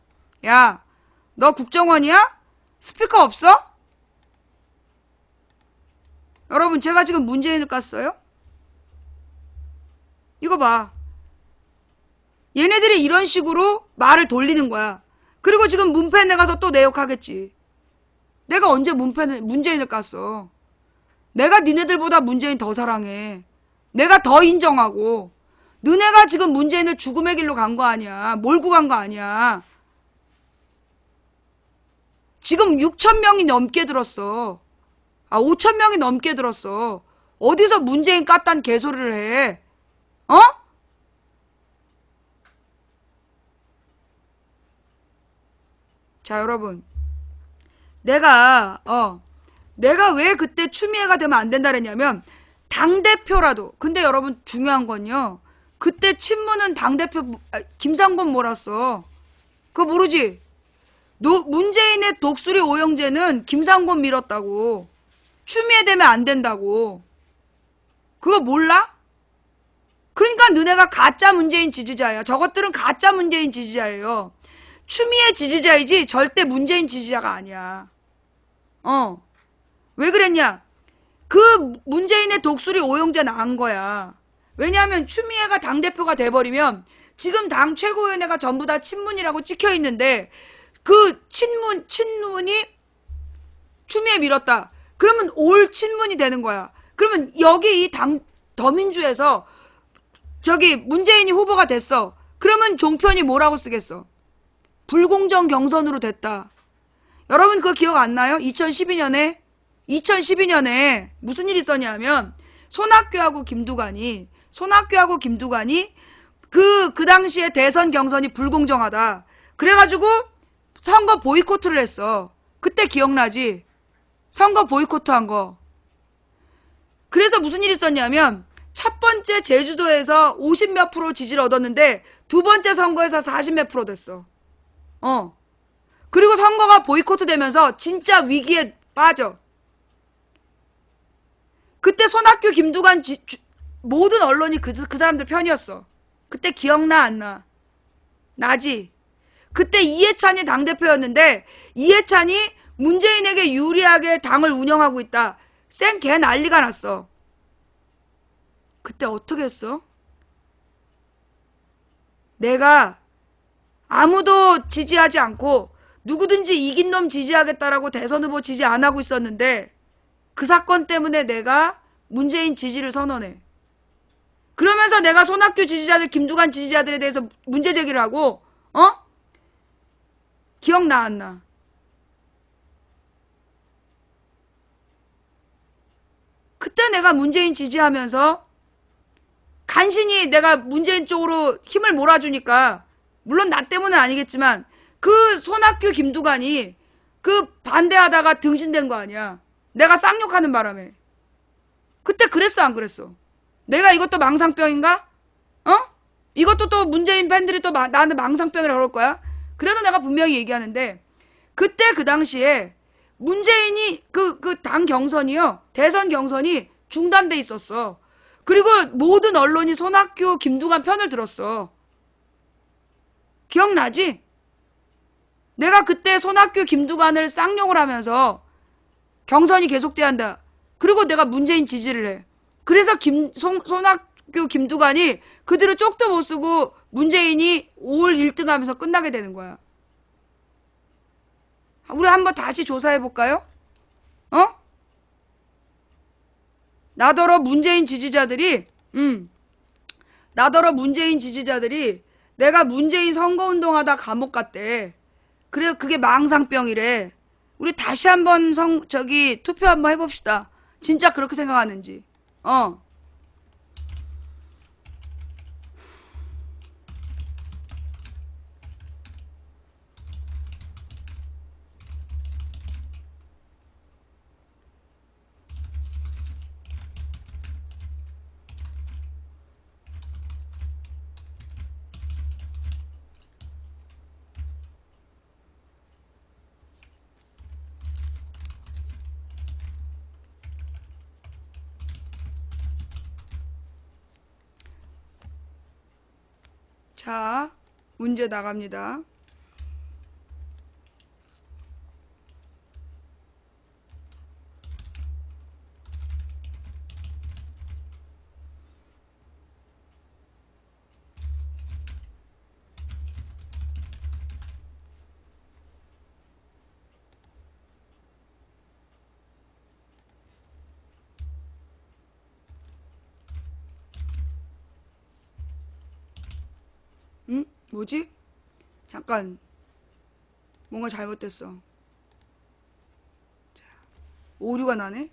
야, 너 국정원이야? 스피커 없어? 여러분 제가 지금 문재인을 깠어요? 이거 봐. 얘네들이 이런 식으로 말을 돌리는 거야. 그리고 지금 문팬에 가서 또 내 욕하겠지. 내가 언제 문재인을 깠어. 내가 니네들보다 문재인 더 사랑해. 내가 더 인정하고. 너네가 지금 문재인을 죽음의 길로 간 거 아니야. 몰고 간 거 아니야. 지금 6,000명이 넘게 들었어. 5,000명이 넘게 들었어. 어디서 문재인 깠단 개소리를 해. 자, 여러분. 내가 왜 그때 추미애가 되면 안 된다 그랬냐면, 당대표라도. 근데 여러분 중요한 건요. 그때 친문은 당대표, 김상곤 몰았어. 그거 모르지? 문재인의 독수리 오영재는 김상곤 밀었다고. 추미애 되면 안 된다고. 그거 몰라? 그러니까 너네가 가짜 문재인 지지자야. 저것들은 가짜 문재인 지지자예요. 추미애 지지자이지 절대 문재인 지지자가 아니야. 왜 그랬냐? 그 문재인의 독수리 오용재 나은 거야. 왜냐하면 추미애가 당대표가 돼버리면 지금 당 최고위원회가 전부 다 친문이라고 찍혀 있는데 그 친문이 추미애 밀었다. 그러면 올 친문이 되는 거야. 그러면 여기 이 당 더민주에서 저기 문재인이 후보가 됐어. 그러면 종편이 뭐라고 쓰겠어? 불공정 경선으로 됐다. 여러분 그거 기억 안 나요? 2012년에 무슨 일이 있었냐면 손학규하고 김두관이 그 당시에 대선 경선이 불공정하다. 그래가지고 선거 보이콧을 했어. 그때 기억나지? 선거 보이콧 한 거. 그래서 무슨 일이 있었냐면 첫 번째 제주도에서 50 몇 프로 지지를 얻었는데 두 번째 선거에서 40 몇 프로 됐어. 그리고 선거가 보이콧 되면서 진짜 위기에 빠져. 그때 손학규, 김두관 모든 언론이 그 사람들 편이었어. 그때 기억나 안 나? 나지? 그때 이해찬이 당대표였는데 이해찬이 문재인에게 유리하게 당을 운영하고 있다. 쌩개 난리가 났어. 그때 어떻게 했어? 내가 아무도 지지하지 않고 누구든지 이긴 놈 지지하겠다라고 대선 후보 지지 안 하고 있었는데 그 사건 때문에 내가 문재인 지지를 선언해. 그러면서 내가 손학규 지지자들, 김두관 지지자들에 대해서 문제 제기를 하고 기억나 안 나? 그때 내가 문재인 지지하면서 간신히 내가 문재인 쪽으로 힘을 몰아주니까 물론 나 때문은 아니겠지만 그 손학규 김두관이 그 반대하다가 등신된 거 아니야. 내가 쌍욕하는 바람에. 그때 그랬어 안 그랬어? 내가 이것도 망상병인가? 이것도 또 문재인 팬들이 또 나한테 망상병이라고 그럴 거야? 그래도 내가 분명히 얘기하는데 그때 그 당시에 문재인이 그 당 경선이요. 대선 경선이 중단돼 있었어. 그리고 모든 언론이 손학규, 김두관 편을 들었어. 기억나지? 내가 그때 손학규, 김두관을 쌍욕을 하면서 경선이 계속돼야 한다. 그리고 내가 문재인 지지를 해. 그래서 손학규, 김두관이 그대로 쪽도 못 쓰고 문재인이 5월 1등 하면서 끝나게 되는 거야. 우리 한번 다시 조사해볼까요? 나더러 문재인 지지자들이 내가 문재인 선거운동하다 감옥 갔대. 그래 그게 망상병이래. 우리 다시 한번 투표 한번 해봅시다. 진짜 그렇게 생각하는지. 자, 문제 나갑니다. 뭐지? 잠깐 뭔가 잘못됐어. 오류가 나네?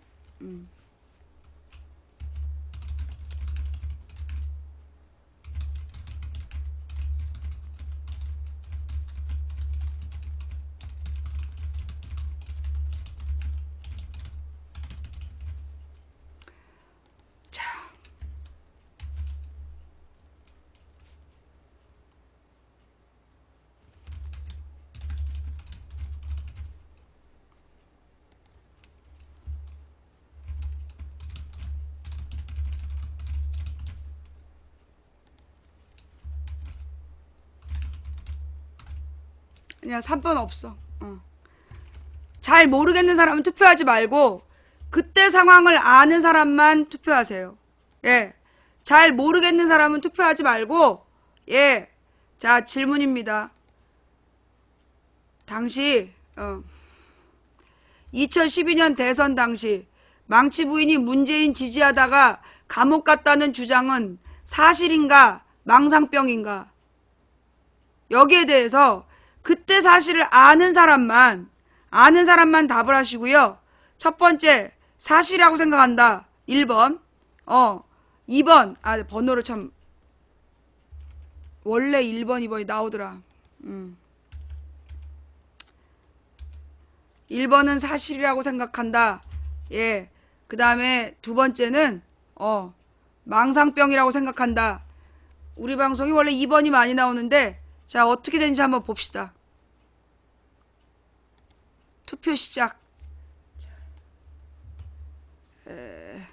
그냥 3번 없어. 잘 모르겠는 사람은 투표하지 말고 그때 상황을 아는 사람만 투표하세요. 예. 잘 모르겠는 사람은 투표하지 말고, 예. 자, 질문입니다. 당시, 2012년 대선 당시, 망치 부인이 문재인 지지하다가 감옥 갔다는 주장은 사실인가, 망상병인가? 여기에 대해서 그때 사실을 아는 사람만 답을 하시고요. 첫 번째, 사실이라고 생각한다. 1번. 2번. 번호를 참, 원래 1번, 2번이 나오더라. 1번은 사실이라고 생각한다. 예. 그 다음에 두 번째는, 망상병이라고 생각한다. 우리 방송이 원래 2번이 많이 나오는데, 자, 어떻게 되는지 한번 봅시다. 투표 시작.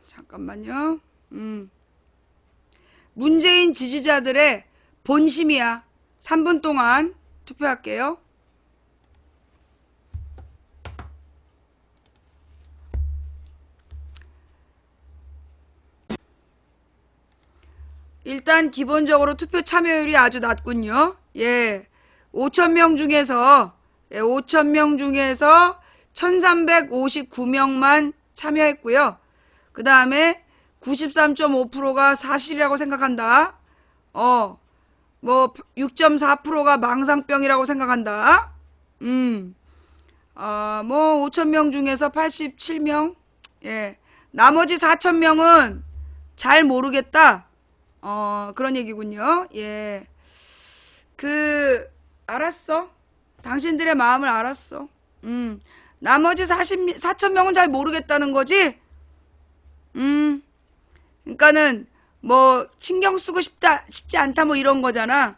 잠깐만요. 문재인 지지자들의 본심이야. 3분 동안 투표할게요. 일단 기본적으로 투표 참여율이 아주 낮군요. 예. 5,000명 중에서 5,000명 중에서 1,359명만 참여했고요. 그 다음에 93.5%가 사실이라고 생각한다. 6.4%가 망상병이라고 생각한다. 5,000명 중에서 87명. 예. 나머지 4,000명은 잘 모르겠다. 그런 얘기군요. 예. 알았어. 당신들의 마음을 알았어. 나머지 4,000명은 잘 모르겠다는 거지? 그러니까는, 신경 쓰고 싶지 않다, 이런 거잖아.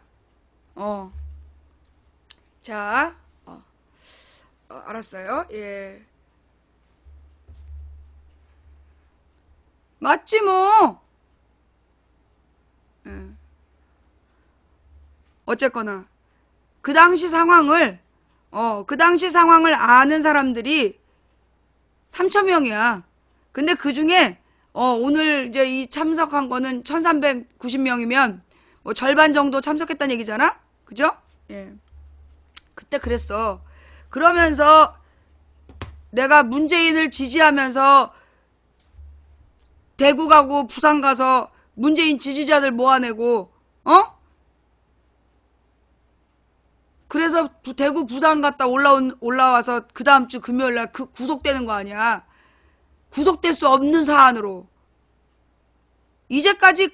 자, 알았어요. 예. 맞지, 뭐. 예. 어쨌거나, 그 당시 상황을 아는 사람들이 3,000명이야. 근데 그 중에, 오늘 이제 이 참석한 거는 1,390명이면, 절반 정도 참석했다는 얘기잖아? 그죠? 예. 그때 그랬어. 그러면서 내가 문재인을 지지하면서 대구 가고 부산 가서 문재인 지지자들 모아내고, 그래서 대구 부산 갔다 올라와서 그 다음 주 금요일날 구속되는 거 아니야. 구속될 수 없는 사안으로. 이제까지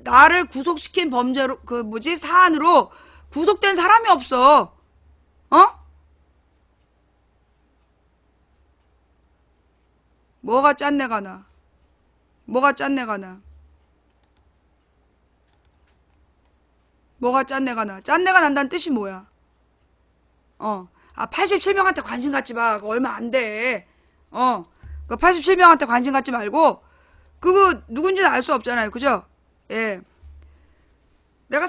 나를 구속시킨 범죄로, 사안으로 구속된 사람이 없어. 뭐가 짠내가 나? 뭐가 짠내가 나? 뭐가 짠내가 나? 짠내가 난다는 뜻이 뭐야? 87명한테 관심 갖지 마. 그거 얼마 안 돼. 그 87명한테 관심 갖지 말고, 그거 누군지는 알 수 없잖아요. 그죠? 예. 내가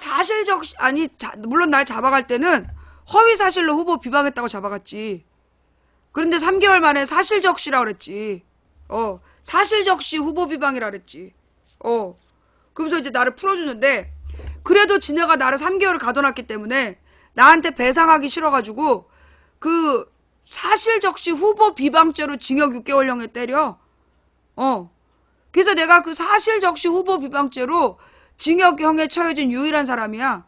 물론 날 잡아갈 때는 허위사실로 후보 비방했다고 잡아갔지. 그런데 3개월 만에 사실적시라고 그랬지. 사실적시 후보 비방이라 그랬지. 그러면서 이제 나를 풀어주는데, 그래도 지네가 나를 3개월을 가둬놨기 때문에 나한테 배상하기 싫어가지고 사실적시 후보 비방죄로 징역 6개월형에 때려. 그래서 내가 사실적시 후보 비방죄로 징역형에 처해진 유일한 사람이야.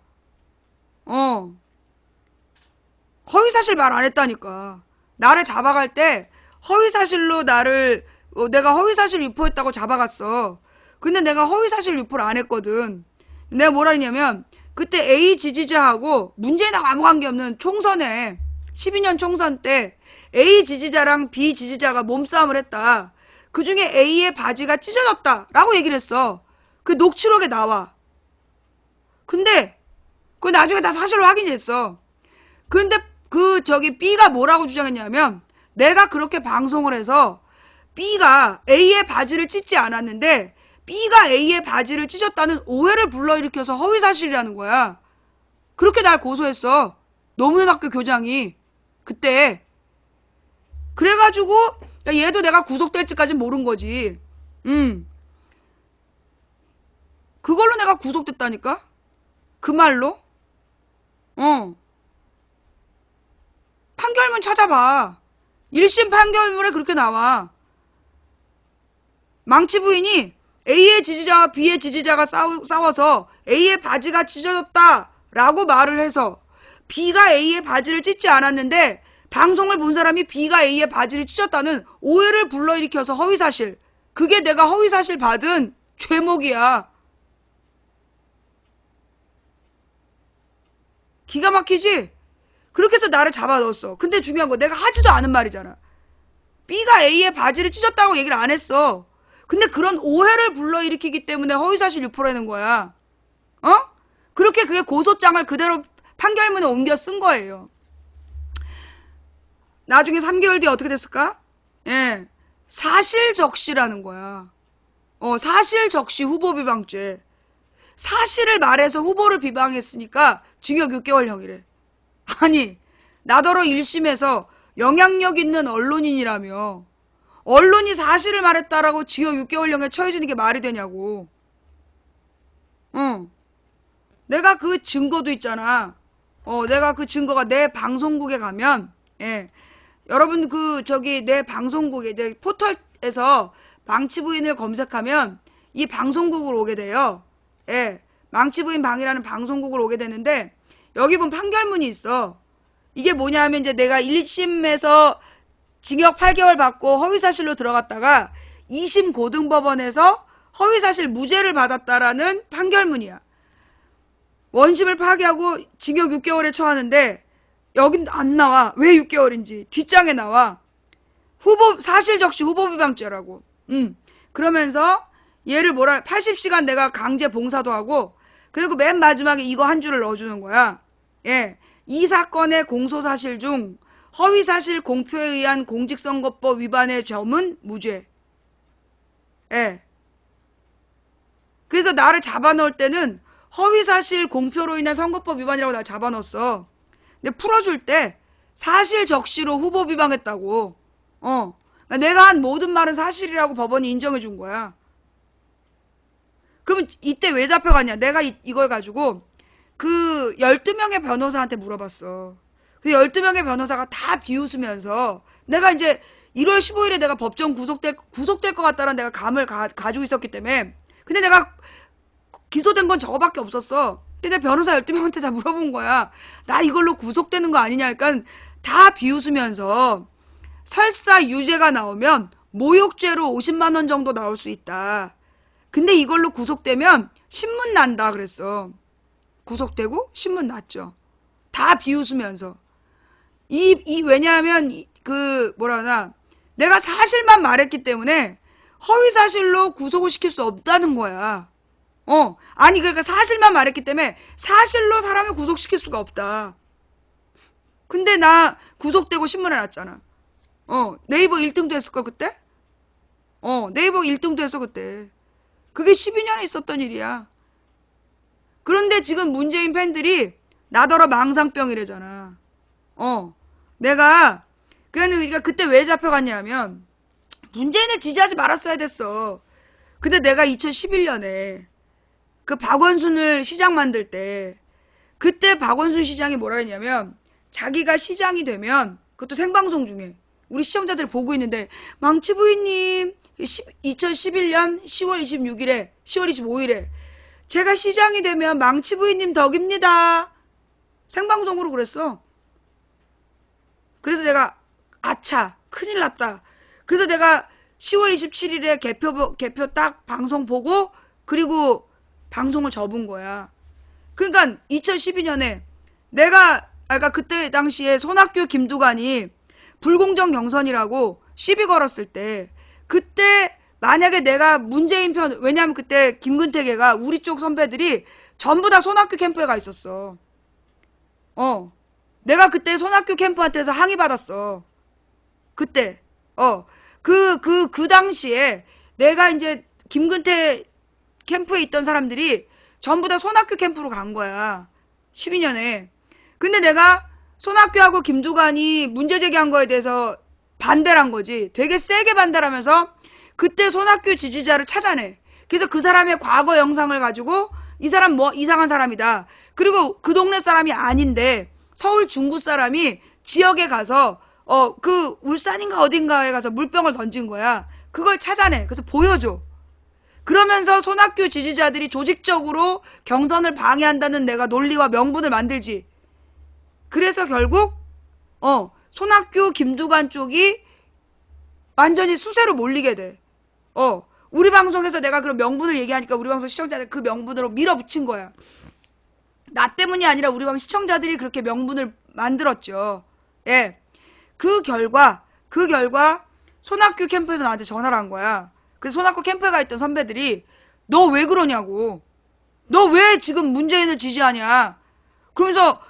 허위사실 말 안 했다니까. 나를 잡아갈 때 허위사실로 내가 허위사실 유포했다고 잡아갔어. 근데 내가 허위사실 유포를 안 했거든. 내가 뭐라 했냐면, 그때 A 지지자하고 문재인하고 아무 관계없는 총선에 12년 총선 때 A 지지자랑 B 지지자가 몸싸움을 했다. 그 중에 A의 바지가 찢어졌다 라고 얘기를 했어. 그 녹취록에 나와. 근데 그 나중에 다 사실로 확인됐어. 그런데 B가 뭐라고 주장했냐면, 내가 그렇게 방송을 해서 B가 A의 바지를 찢지 않았는데 B가 A의 바지를 찢었다는 오해를 불러일으켜서 허위사실이라는 거야. 그렇게 날 고소했어. 노무현학교 교장이. 그때. 그래가지고 그러니까 얘도 내가 구속될지까지는 모른 거지. 그걸로 내가 구속됐다니까? 그 말로? 판결문 찾아봐. 1심 판결문에 그렇게 나와. 망치 부인이 A의 지지자와 B의 지지자가 싸워서 A의 바지가 찢어졌다 라고 말을 해서 B가 A의 바지를 찢지 않았는데 방송을 본 사람이 B가 A의 바지를 찢었다는 오해를 불러일으켜서 허위사실. 그게 내가 허위사실 받은 죄목이야. 기가 막히지? 그렇게 해서 나를 잡아넣었어. 근데 중요한 거 내가 하지도 않은 말이잖아. B가 A의 바지를 찢었다고 얘기를 안 했어. 근데 그런 오해를 불러일으키기 때문에 허위사실 유포라는 거야. 그렇게 그게 고소장을 그대로 판결문에 옮겨 쓴 거예요. 나중에 3개월 뒤에 어떻게 됐을까? 예. 사실적시라는 거야. 사실적시 후보비방죄. 사실을 말해서 후보를 비방했으니까 징역 6개월형이래. 아니, 나더러 1심에서 영향력 있는 언론인이라며 언론이 사실을 말했다라고 징역 6개월형에 처해지는 게 말이 되냐고. 내가 그 증거도 있잖아. 내가 그 증거가 내 방송국에 가면, 예. 여러분 내 방송국에 이제 포털에서 망치부인을 검색하면 이 방송국으로 오게 돼요. 예. 망치부인 방이라는 방송국으로 오게 되는데 여기 보면 판결문이 있어. 이게 뭐냐 하면 이제 내가 1심에서 징역 8개월 받고 허위사실로 들어갔다가 2심 고등법원에서 허위사실 무죄를 받았다라는 판결문이야. 원심을 파기하고 징역 6개월에 처하는데 여긴 안 나와. 왜 6개월인지. 뒷장에 나와. 사실적시 후보비방죄라고. 그러면서 얘를 80시간 내가 강제 봉사도 하고 그리고 맨 마지막에 이거 한 줄을 넣어주는 거야. 예. 이 사건의 공소사실 중 허위사실 공표에 의한 공직선거법 위반의 점은 무죄. 예. 그래서 나를 잡아넣을 때는 허위사실 공표로 인한 선거법 위반이라고 날 잡아넣었어. 근데 풀어줄 때 사실적시로 후보 비방했다고. 그러니까 내가 한 모든 말은 사실이라고 법원이 인정해 준 거야. 그러면 이때 왜 잡혀갔냐? 내가 이걸 가지고 그 12명의 변호사한테 물어봤어. 그 12명의 변호사가 다 비웃으면서 내가 이제 1월 15일에 내가 법정 구속될 것 같다는 내가 감을 가지고 있었기 때문에 근데 내가 기소된 건 저거밖에 없었어. 근데 변호사 12명한테 다 물어본 거야. 나 이걸로 구속되는 거 아니냐. 그러니까 다 비웃으면서 설사 유죄가 나오면 모욕죄로 50만 원 정도 나올 수 있다. 근데 이걸로 구속되면 신문 난다 그랬어. 구속되고 신문 났죠. 다 비웃으면서. 왜냐하면 내가 사실만 말했기 때문에 허위사실로 구속을 시킬 수 없다는 거야. 아니 그러니까 사실만 말했기 때문에 사실로 사람을 구속시킬 수가 없다. 근데 나 구속되고 신문에 났잖아. 네이버 1등도 했을걸 그때? 네이버 1등도 했어 그때. 그게 12년에 있었던 일이야. 그런데 지금 문재인 팬들이 나더러 망상병이래잖아. 내가 그러니까 그때 왜 잡혀갔냐면 문재인을 지지하지 말았어야 됐어. 근데 내가 2011년에 그 박원순을 시장 만들 때 그때 박원순 시장이 뭐라 했냐면 자기가 시장이 되면 그것도 생방송 중에 우리 시청자들이 보고 있는데 망치부인님 2011년 10월 26일에 10월 25일에 제가 시장이 되면 망치부인님 덕입니다. 생방송으로 그랬어. 그래서 내가 아차 큰일 났다. 그래서 내가 10월 27일에 개표 딱 방송 보고 그리고 방송을 접은 거야. 그러니까 2012년에 내가 아까 그때 당시에 손학규 김두관이 불공정 경선이라고 시비 걸었을 때 그때 만약에 내가 문재인 편 왜냐면 그때 김근태계가 우리 쪽 선배들이 전부 다 손학규 캠프에 가 있었어. 내가 그때 손학규 캠프한테서 항의받았어. 그때 그 당시에 내가 이제 김근태 캠프에 있던 사람들이 전부 다 손학규 캠프로 간 거야. 12년에. 근데 내가 손학규하고 김두관이 문제 제기한 거에 대해서 반대란 거지. 되게 세게 반대하면서 그때 손학규 지지자를 찾아내. 그래서 그 사람의 과거 영상을 가지고 이 사람 뭐 이상한 사람이다. 그리고 그 동네 사람이 아닌데 서울 중구 사람이 지역에 가서 그 울산인가 어딘가에 가서 물병을 던진 거야. 그걸 찾아내. 그래서 보여줘. 그러면서 손학규 지지자들이 조직적으로 경선을 방해한다는 내가 논리와 명분을 만들지. 그래서 결국 손학규 김두관 쪽이 완전히 수세로 몰리게 돼. 우리 방송에서 내가 그런 명분을 얘기하니까 우리 방송 시청자를 그 명분으로 밀어붙인 거야. 나 때문이 아니라 우리 방송 시청자들이 그렇게 명분을 만들었죠. 예. 그 결과 손학규 캠프에서 나한테 전화를 한 거야. 그래서 손학규 캠프에 가 있던 선배들이 너 왜 그러냐고. 너 왜 지금 문재인을 지지하냐. 그러면서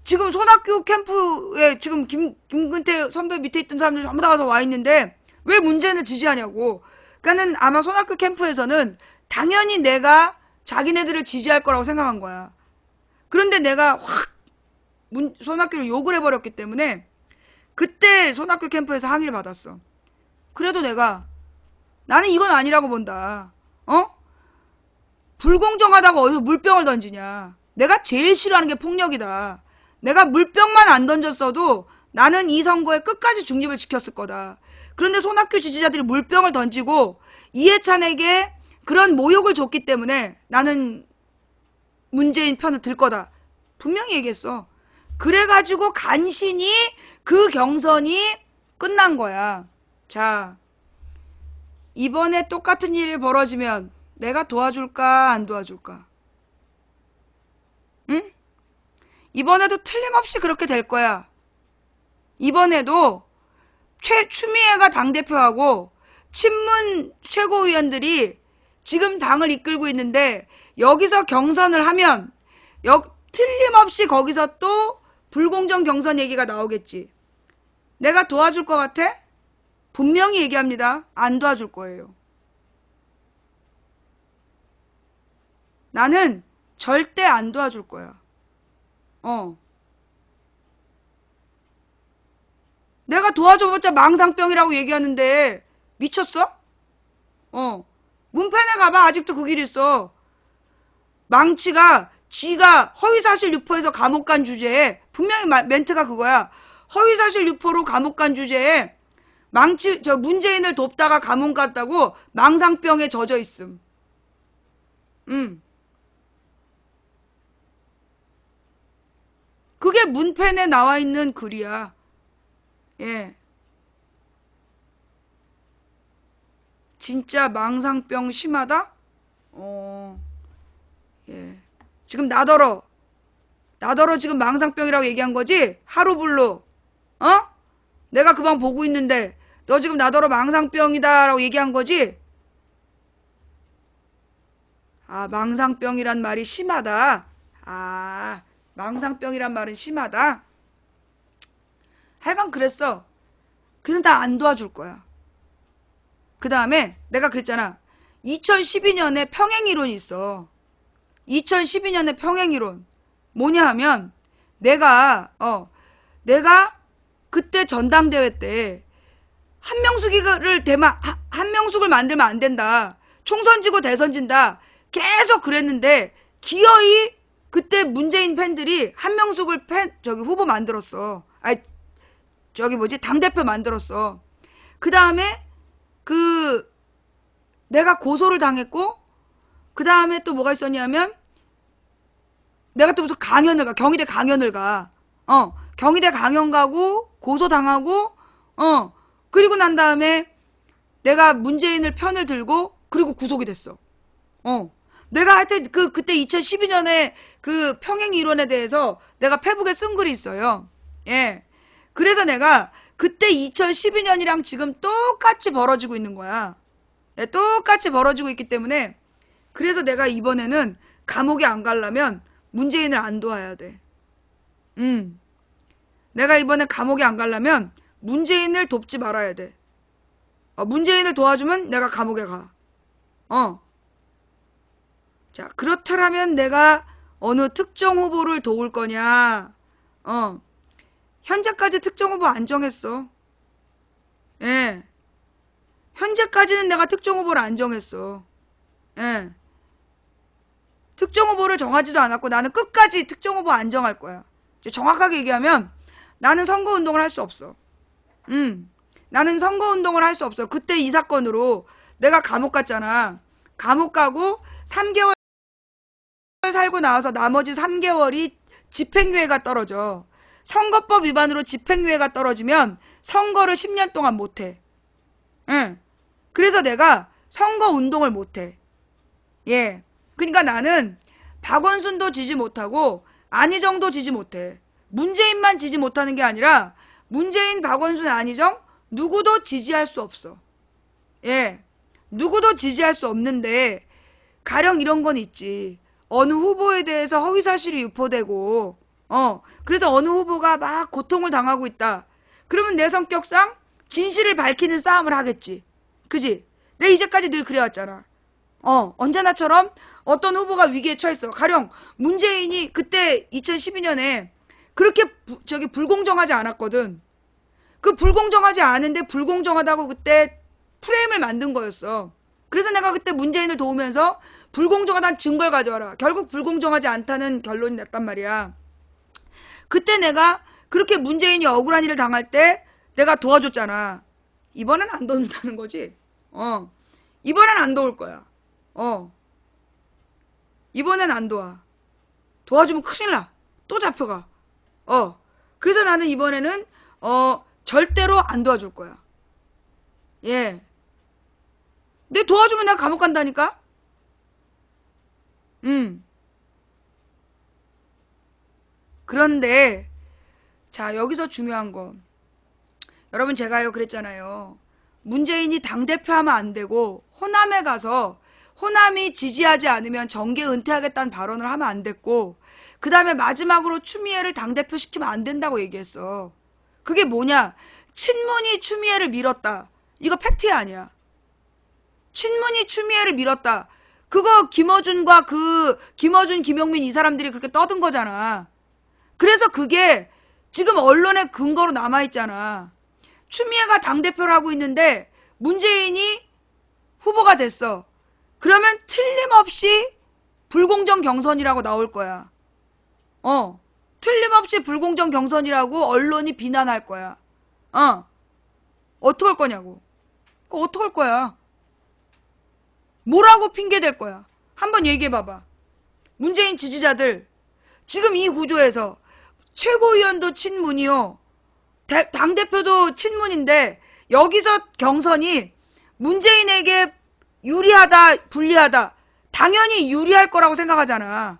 지금 손학규 캠프에 지금 김근태 선배 밑에 있던 사람들이 전부 다 가서 와 있는데 왜 문재인을 지지하냐고. 그러니까는 아마 손학규 캠프에서는 당연히 내가 자기네들을 지지할 거라고 생각한 거야. 그런데 내가 확 손학규를 욕을 해버렸기 때문에 그때 손학규 캠프에서 항의를 받았어. 그래도 나는 이건 아니라고 본다. 불공정하다고 어디서 물병을 던지냐. 내가 제일 싫어하는 게 폭력이다. 내가 물병만 안 던졌어도 나는 이 선거에 끝까지 중립을 지켰을 거다. 그런데 손학규 지지자들이 물병을 던지고 이해찬에게 그런 모욕을 줬기 때문에 나는 문재인 편을 들 거다. 분명히 얘기했어. 그래가지고 간신히 그 경선이 끝난 거야. 자, 이번에 똑같은 일이 벌어지면 내가 도와줄까 안 도와줄까? 응? 이번에도 틀림없이 그렇게 될 거야. 이번에도 추미애가 당대표하고 친문 최고위원들이 지금 당을 이끌고 있는데 여기서 경선을 하면 틀림없이 거기서 또 불공정 경선 얘기가 나오겠지. 내가 도와줄 것 같아? 분명히 얘기합니다. 안 도와줄 거예요. 나는 절대 안 도와줄 거야. 내가 도와줘봤자 망상병이라고 얘기하는데 미쳤어? 문펜에 가봐. 아직도 그 길 있어. 망치가 지가 허위사실 유포해서 감옥 간 주제에 분명히 멘트가 그거야. 허위사실 유포로 감옥 간 주제에 문재인을 돕다가 감옥 갔다고 망상병에 젖어 있음. 그게 문펜에 나와 있는 글이야. 예. 진짜 망상병 심하다? 예. 지금 나더러 지금 망상병이라고 얘기한 거지? 하루블루. 내가 그 방 보고 있는데 너 지금 나더러 망상병이다라고 얘기한 거지? 아, 망상병이란 말이 심하다. 아, 망상병이란 말은 심하다. 하여간 그랬어. 그래서 나 안 도와줄 거야. 그 다음에 내가 그랬잖아. 2012년에 평행이론이 있어. 2012년에 평행이론. 뭐냐 하면 내가 그때 전당대회 때 한명숙을 만들면 안 된다. 총선 지고 대선 진다. 계속 그랬는데 기어이 그때 문재인 팬들이 한명숙을 후보 만들었어. 당대표 만들었어. 그 다음에 내가 고소를 당했고, 그 다음에 또 뭐가 있었냐면, 내가 또 무슨 강연을 가, 경희대 강연을 가. 경희대 강연 가고, 고소 당하고, 그리고 난 다음에 내가 문재인을 편을 들고, 그리고 구속이 됐어. 내가 하여튼 그때 2012년에 그 평행 이론에 대해서 내가 페북에 쓴 글이 있어요. 예. 그래서 내가 그때 2012년이랑 지금 똑같이 벌어지고 있는 거야. 예, 똑같이 벌어지고 있기 때문에 그래서 내가 이번에는 감옥에 안 가려면 문재인을 안 도와야 돼. 내가 이번에 감옥에 안 가려면 문재인을 돕지 말아야 돼. 문재인을 도와주면 내가 감옥에 가. 자, 그렇다면 내가 어느 특정 후보를 도울 거냐? 현재까지 특정 후보 안 정했어. 예. 현재까지는 내가 특정 후보를 안 정했어. 예. 특정 후보를 정하지도 않았고 나는 끝까지 특정 후보 안 정할 거야. 정확하게 얘기하면 나는 선거운동을 할 수 없어. 나는 선거운동을 할 수 없어. 그때 이 사건으로 내가 감옥 갔잖아. 감옥 가고 3개월 살고 나와서 나머지 3개월이 집행유예가 떨어져. 선거법 위반으로 집행유예가 떨어지면 선거를 10년 동안 못해. 응. 그래서 내가 선거운동을 못해. 예. 그러니까 나는 박원순도 지지 못하고 안희정도 지지 못해. 문재인만 지지 못하는 게 아니라 문재인, 박원순, 안희정 누구도 지지할 수 없어. 예. 누구도 지지할 수 없는데 가령 이런 건 있지. 어느 후보에 대해서 허위사실이 유포되고 그래서 어느 후보가 막 고통을 당하고 있다. 그러면 내 성격상 진실을 밝히는 싸움을 하겠지. 그지? 내가 이제까지 늘 그래왔잖아. 언제나처럼 어떤 후보가 위기에 처했어. 가령 문재인이 그때 2012년에 그렇게 불공정하지 않았거든. 그 불공정하지 않은데 불공정하다고 그때 프레임을 만든 거였어. 그래서 내가 그때 문재인을 도우면서 불공정하다는 증거를 가져와라. 결국 불공정하지 않다는 결론이 났단 말이야. 그때 내가 그렇게 문재인이 억울한 일을 당할 때 내가 도와줬잖아. 이번엔 안 도운다는 거지. 이번엔 안 도울 거야. 이번엔 안 도와. 도와주면 큰일 나. 또 잡혀가. 그래서 나는 이번에는 절대로 안 도와줄 거야. 예. 내 도와주면 내가 감옥 간다니까? 그런데 자, 여기서 중요한 거. 여러분 제가요 그랬잖아요. 문재인이 당대표 하면 안 되고 호남에 가서 호남이 지지하지 않으면 정계 은퇴하겠다는 발언을 하면 안 됐고 그 다음에 마지막으로 추미애를 당대표 시키면 안 된다고 얘기했어. 그게 뭐냐? 친문이 추미애를 밀었다. 이거 팩트야 아니야. 친문이 추미애를 밀었다. 그거 김어준과 김어준, 김용민 이 사람들이 그렇게 떠든 거잖아. 그래서 그게 지금 언론의 근거로 남아있잖아. 추미애가 당대표를 하고 있는데 문재인이 후보가 됐어. 그러면 틀림없이 불공정 경선이라고 나올 거야. 틀림없이 불공정 경선이라고 언론이 비난할 거야. 어떡할 거냐고. 그거 어떡할 거야. 뭐라고 핑계댈 거야. 한번 얘기해봐봐. 문재인 지지자들 지금 이 구조에서 최고위원도 친문이요. 당대표도 친문인데 여기서 경선이 문재인에게 유리하다 불리하다 당연히 유리할 거라고 생각하잖아.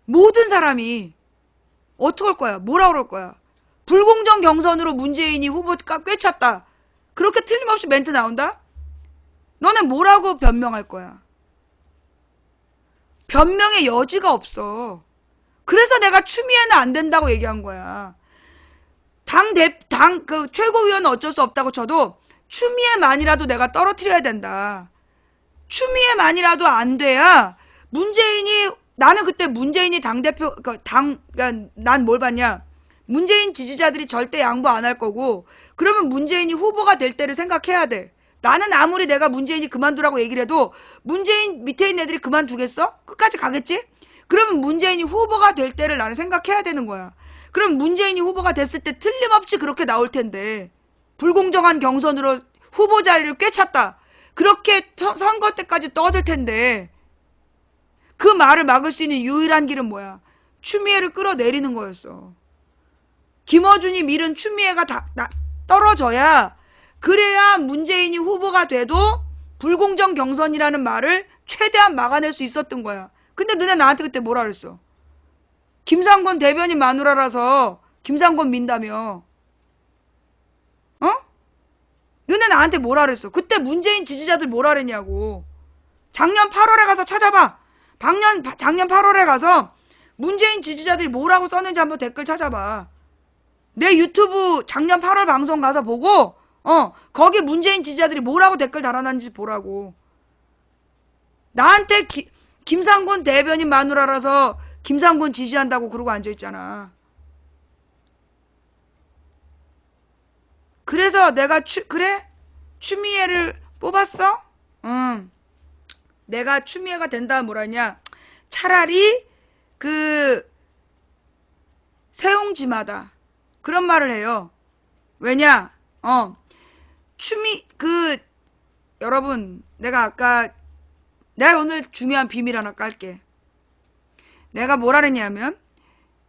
모든 사람이 어떡할 거야. 뭐라 그럴 거야. 불공정 경선으로 문재인이 후보가 꿰찼다. 그렇게 틀림없이 멘트 나온다? 너네 뭐라고 변명할 거야. 변명의 여지가 없어. 그래서 내가 추미애는 안 된다고 얘기한 거야. 최고위원은 어쩔 수 없다고 쳐도 추미애만이라도 내가 떨어뜨려야 된다. 추미애만이라도 안 돼야 나는 그때 문재인이 당대표, 난 뭘 봤냐. 문재인 지지자들이 절대 양보 안 할 거고, 그러면 문재인이 후보가 될 때를 생각해야 돼. 나는 아무리 내가 문재인이 그만두라고 얘기를 해도, 문재인 밑에 있는 애들이 그만두겠어? 끝까지 가겠지? 그러면 문재인이 후보가 될 때를 나는 생각해야 되는 거야. 그럼 문재인이 후보가 됐을 때 틀림없이 그렇게 나올 텐데, 불공정한 경선으로 후보 자리를 꿰찼다. 그렇게 선거 때까지 떠들 텐데, 그 말을 막을 수 있는 유일한 길은 뭐야? 추미애를 끌어내리는 거였어. 김어준이 밀은 추미애가 떨어져야, 그래야 문재인이 후보가 돼도 불공정 경선이라는 말을 최대한 막아낼 수 있었던 거야. 근데 너네 나한테 그때 뭐라 그랬어? 김상곤 대변인 마누라라서 김상곤 민다며. 너네 나한테 뭐라 그랬어? 그때 문재인 지지자들 뭐라 그랬냐고. 작년 8월에 가서 찾아봐. 작년 8월에 가서 문재인 지지자들이 뭐라고 썼는지 한번 댓글 찾아봐. 내 유튜브 작년 8월 방송 가서 보고 거기 문재인 지지자들이 뭐라고 댓글 달아놨는지 보라고. 나한테 김상곤 대변인 마누라라서 김상곤 지지한다고 그러고 앉아있잖아. 그래서 내가 그래? 추미애를 뽑았어? 응. 내가 추미애가 된다면 뭐라냐? 차라리 그 세옹지마다 그런 말을 해요. 왜냐? 여러분, 내가 오늘 중요한 비밀 하나 깔게. 내가 뭐라 그랬냐면,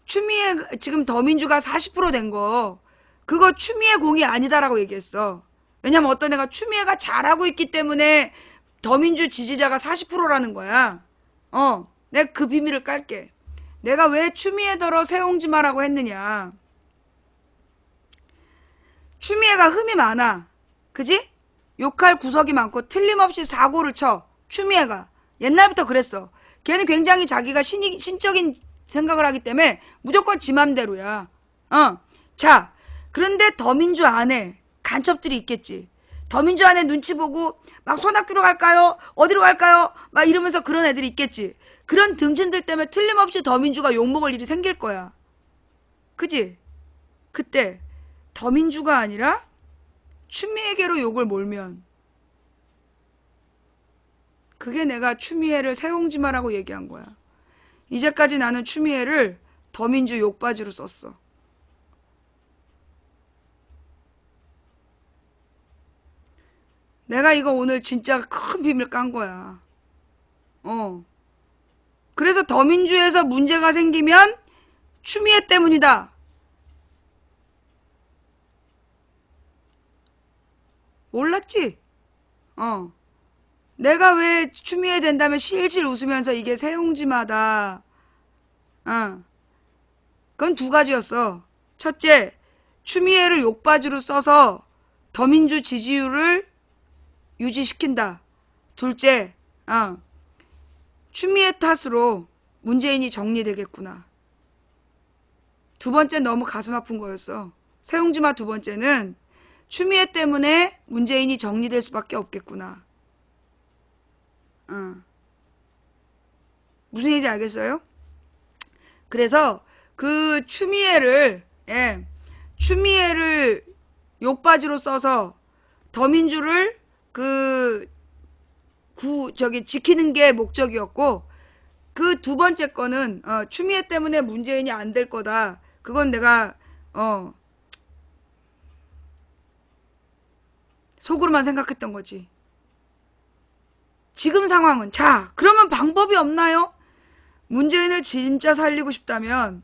추미애, 지금 더민주가 40%된 거, 그거 추미애 공이 아니다라고 얘기했어. 왜냐면 어떤 애가 추미애가 잘하고 있기 때문에 더민주 지지자가 40%라는 거야. 내가 그 비밀을 깔게. 내가 왜 추미애더러 세옹지마라고 했느냐. 추미애가 흠이 많아. 그지? 욕할 구석이 많고 틀림없이 사고를 쳐. 추미애가. 옛날부터 그랬어. 걔는 굉장히 자기가 신적인 생각을 하기 때문에 무조건 지 맘대로야. 자, 그런데 더민주 안에 간첩들이 있겠지. 더민주 안에 눈치 보고 막 손학규로 갈까요? 어디로 갈까요? 막 이러면서 그런 애들이 있겠지. 그런 등신들 때문에 틀림없이 더민주가 욕먹을 일이 생길 거야. 그지? 그때 더민주가 아니라 추미애계로 욕을 몰면 그게 내가 추미애를 세옹지마라고 얘기한 거야. 이제까지 나는 추미애를 더민주 욕바지로 썼어. 내가 이거 오늘 진짜 큰 비밀 깐 거야. 그래서 더민주에서 문제가 생기면 추미애 때문이다. 몰랐지? 내가 왜 추미애 된다면 실실 웃으면서 이게 세옹지마다. 그건 두 가지였어. 첫째, 추미애를 욕바지로 써서 더민주 지지율을 유지시킨다. 둘째, 추미애 탓으로 문재인이 정리되겠구나. 두 번째 너무 가슴 아픈 거였어. 세옹지마 두 번째는 추미애 때문에 문재인이 정리될 수밖에 없겠구나. 무슨 얘기인지 알겠어요? 그래서 그 추미애를 욕바지로 써서 더민주를 지키는 게 목적이었고, 그 두 번째 거는 추미애 때문에 문재인이 안 될 거다. 그건 내가 속으로만 생각했던 거지. 지금 상황은, 자, 그러면 방법이 없나요? 문재인을 진짜 살리고 싶다면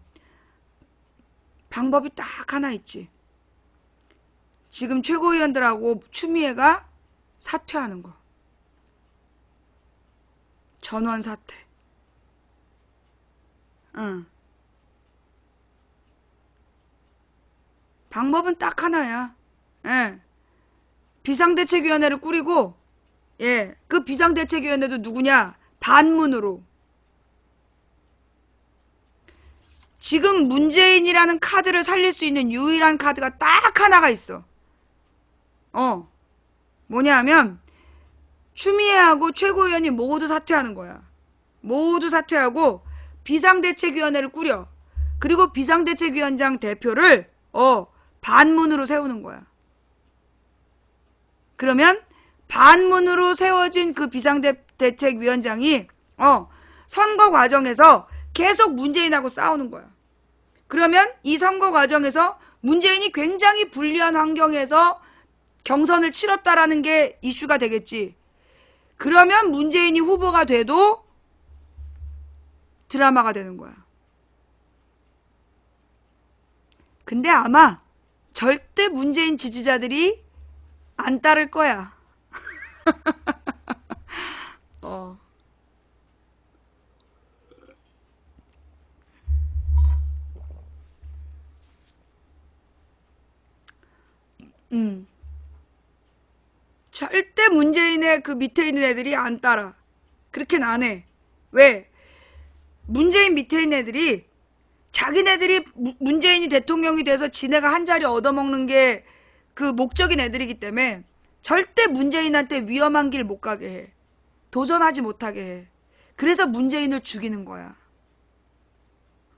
방법이 딱 하나 있지. 지금 최고위원들하고 추미애가 사퇴하는 거. 전원 사퇴. 방법은 딱 하나야. 비상대책위원회를 꾸리고, 그 비상대책위원회도 누구냐? 반문으로. 지금 문재인이라는 카드를 살릴 수 있는 유일한 카드가 딱 하나가 있어. 뭐냐 하면 추미애하고 최고위원이 모두 사퇴하는 거야. 모두 사퇴하고 비상대책위원회를 꾸려. 그리고 비상대책위원장 대표를 반문으로 세우는 거야. 그러면 반문으로 세워진 그 비상대책위원장이 선거 과정에서 계속 문재인하고 싸우는 거야. 그러면 이 선거 과정에서 문재인이 굉장히 불리한 환경에서 경선을 치렀다라는 게 이슈가 되겠지. 그러면 문재인이 후보가 돼도 드라마가 되는 거야. 근데 아마 절대 문재인 지지자들이 안 따를 거야. 절대 문재인의 그 밑에 있는 애들이 안 따라. 그렇게는 안 해. 왜? 문재인 밑에 있는 애들이 자기네들이 문재인이 대통령이 돼서 지네가 한 자리 얻어먹는 게 그 목적인 애들이기 때문에 절대 문재인한테 위험한 길 못 가게 해. 도전하지 못하게 해. 그래서 문재인을 죽이는 거야.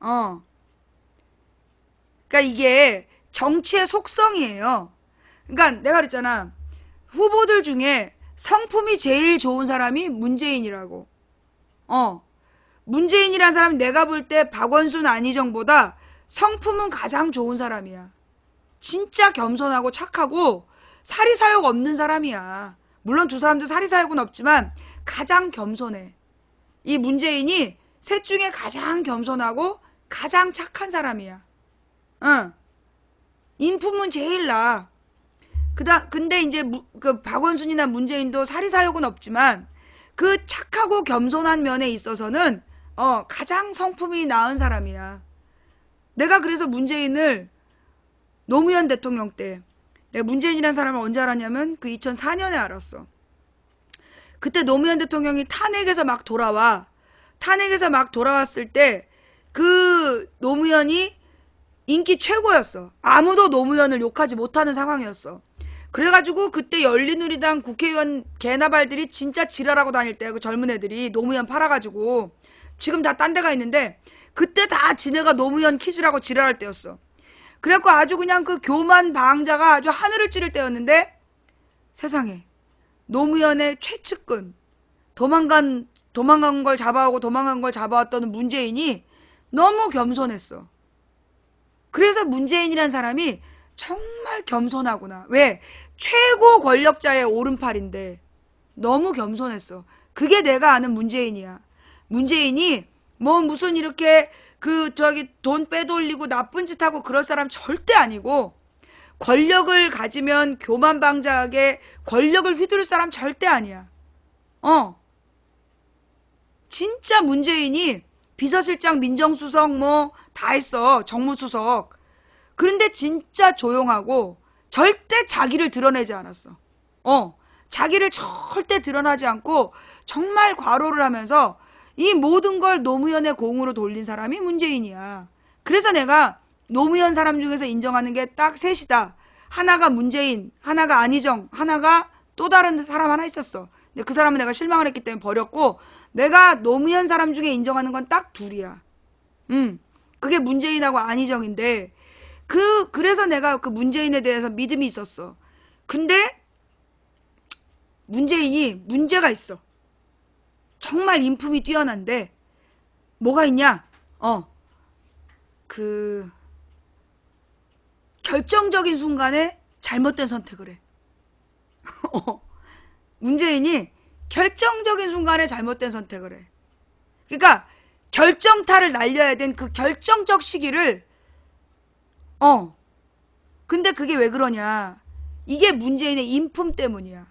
그러니까 이게 정치의 속성이에요. 그러니까 내가 그랬잖아. 후보들 중에 성품이 제일 좋은 사람이 문재인이라고. 문재인이란 사람 내가 볼 때 박원순 안희정보다 성품은 가장 좋은 사람이야. 진짜 겸손하고 착하고 사리사욕 없는 사람이야. 물론 두 사람도 사리사욕은 없지만 가장 겸손해. 이 문재인이 셋 중에 가장 겸손하고 가장 착한 사람이야. 응. 인품은 제일 나아. 근데 이제 그 박원순이나 문재인도 사리사욕은 없지만 그 착하고 겸손한 면에 있어서는 가장 성품이 나은 사람이야. 내가 그래서 문재인을 노무현 대통령 때 내가 문재인이라는 사람을 언제 알았냐면 그 2004년에 알았어. 그때 노무현 대통령이 탄핵에서 막 돌아와. 탄핵에서 막 돌아왔을 때 그 노무현이 인기 최고였어. 아무도 노무현을 욕하지 못하는 상황이었어. 그래가지고 그때 열린우리당 국회의원 개나발들이 진짜 지랄하고 다닐 때 그 젊은 애들이 노무현 팔아가지고 지금 다 딴 데가 있는데 그때 다 지네가 노무현 키즈라고 지랄할 때였어. 그래갖고 아주 그냥 그 교만 방자가 아주 하늘을 찌를 때였는데 세상에 노무현의 최측근 도망간 걸 잡아오고 도망간 걸 잡아왔던 문재인이 너무 겸손했어. 그래서 문재인이란 사람이 정말 겸손하구나. 왜? 최고 권력자의 오른팔인데 너무 겸손했어. 그게 내가 아는 문재인이야. 문재인이 뭐 무슨 이렇게 돈 빼돌리고 나쁜 짓 하고 그럴 사람 절대 아니고 권력을 가지면 교만방자하게 권력을 휘두를 사람 절대 아니야. 진짜 문재인이 비서실장 민정수석 뭐 다 했어. 정무수석. 그런데 진짜 조용하고 절대 자기를 드러내지 않았어. 자기를 절대 드러나지 않고 정말 과로를 하면서 이 모든 걸 노무현의 공으로 돌린 사람이 문재인이야. 그래서 내가 노무현 사람 중에서 인정하는 게 딱 셋이다. 하나가 문재인, 하나가 안희정, 하나가 또 다른 사람 하나 있었어. 근데 그 사람은 내가 실망을 했기 때문에 버렸고 내가 노무현 사람 중에 인정하는 건 딱 둘이야. 그게 문재인하고 안희정인데 그래서 내가 그 문재인에 대해서 믿음이 있었어. 근데 문재인이 문제가 있어. 정말 인품이 뛰어난데 뭐가 있냐? 결정적인 순간에 잘못된 선택을 해. 문재인이 결정적인 순간에 잘못된 선택을 해. 그러니까 결정타를 날려야 된 그 결정적 시기를 근데 그게 왜 그러냐? 이게 문재인의 인품 때문이야.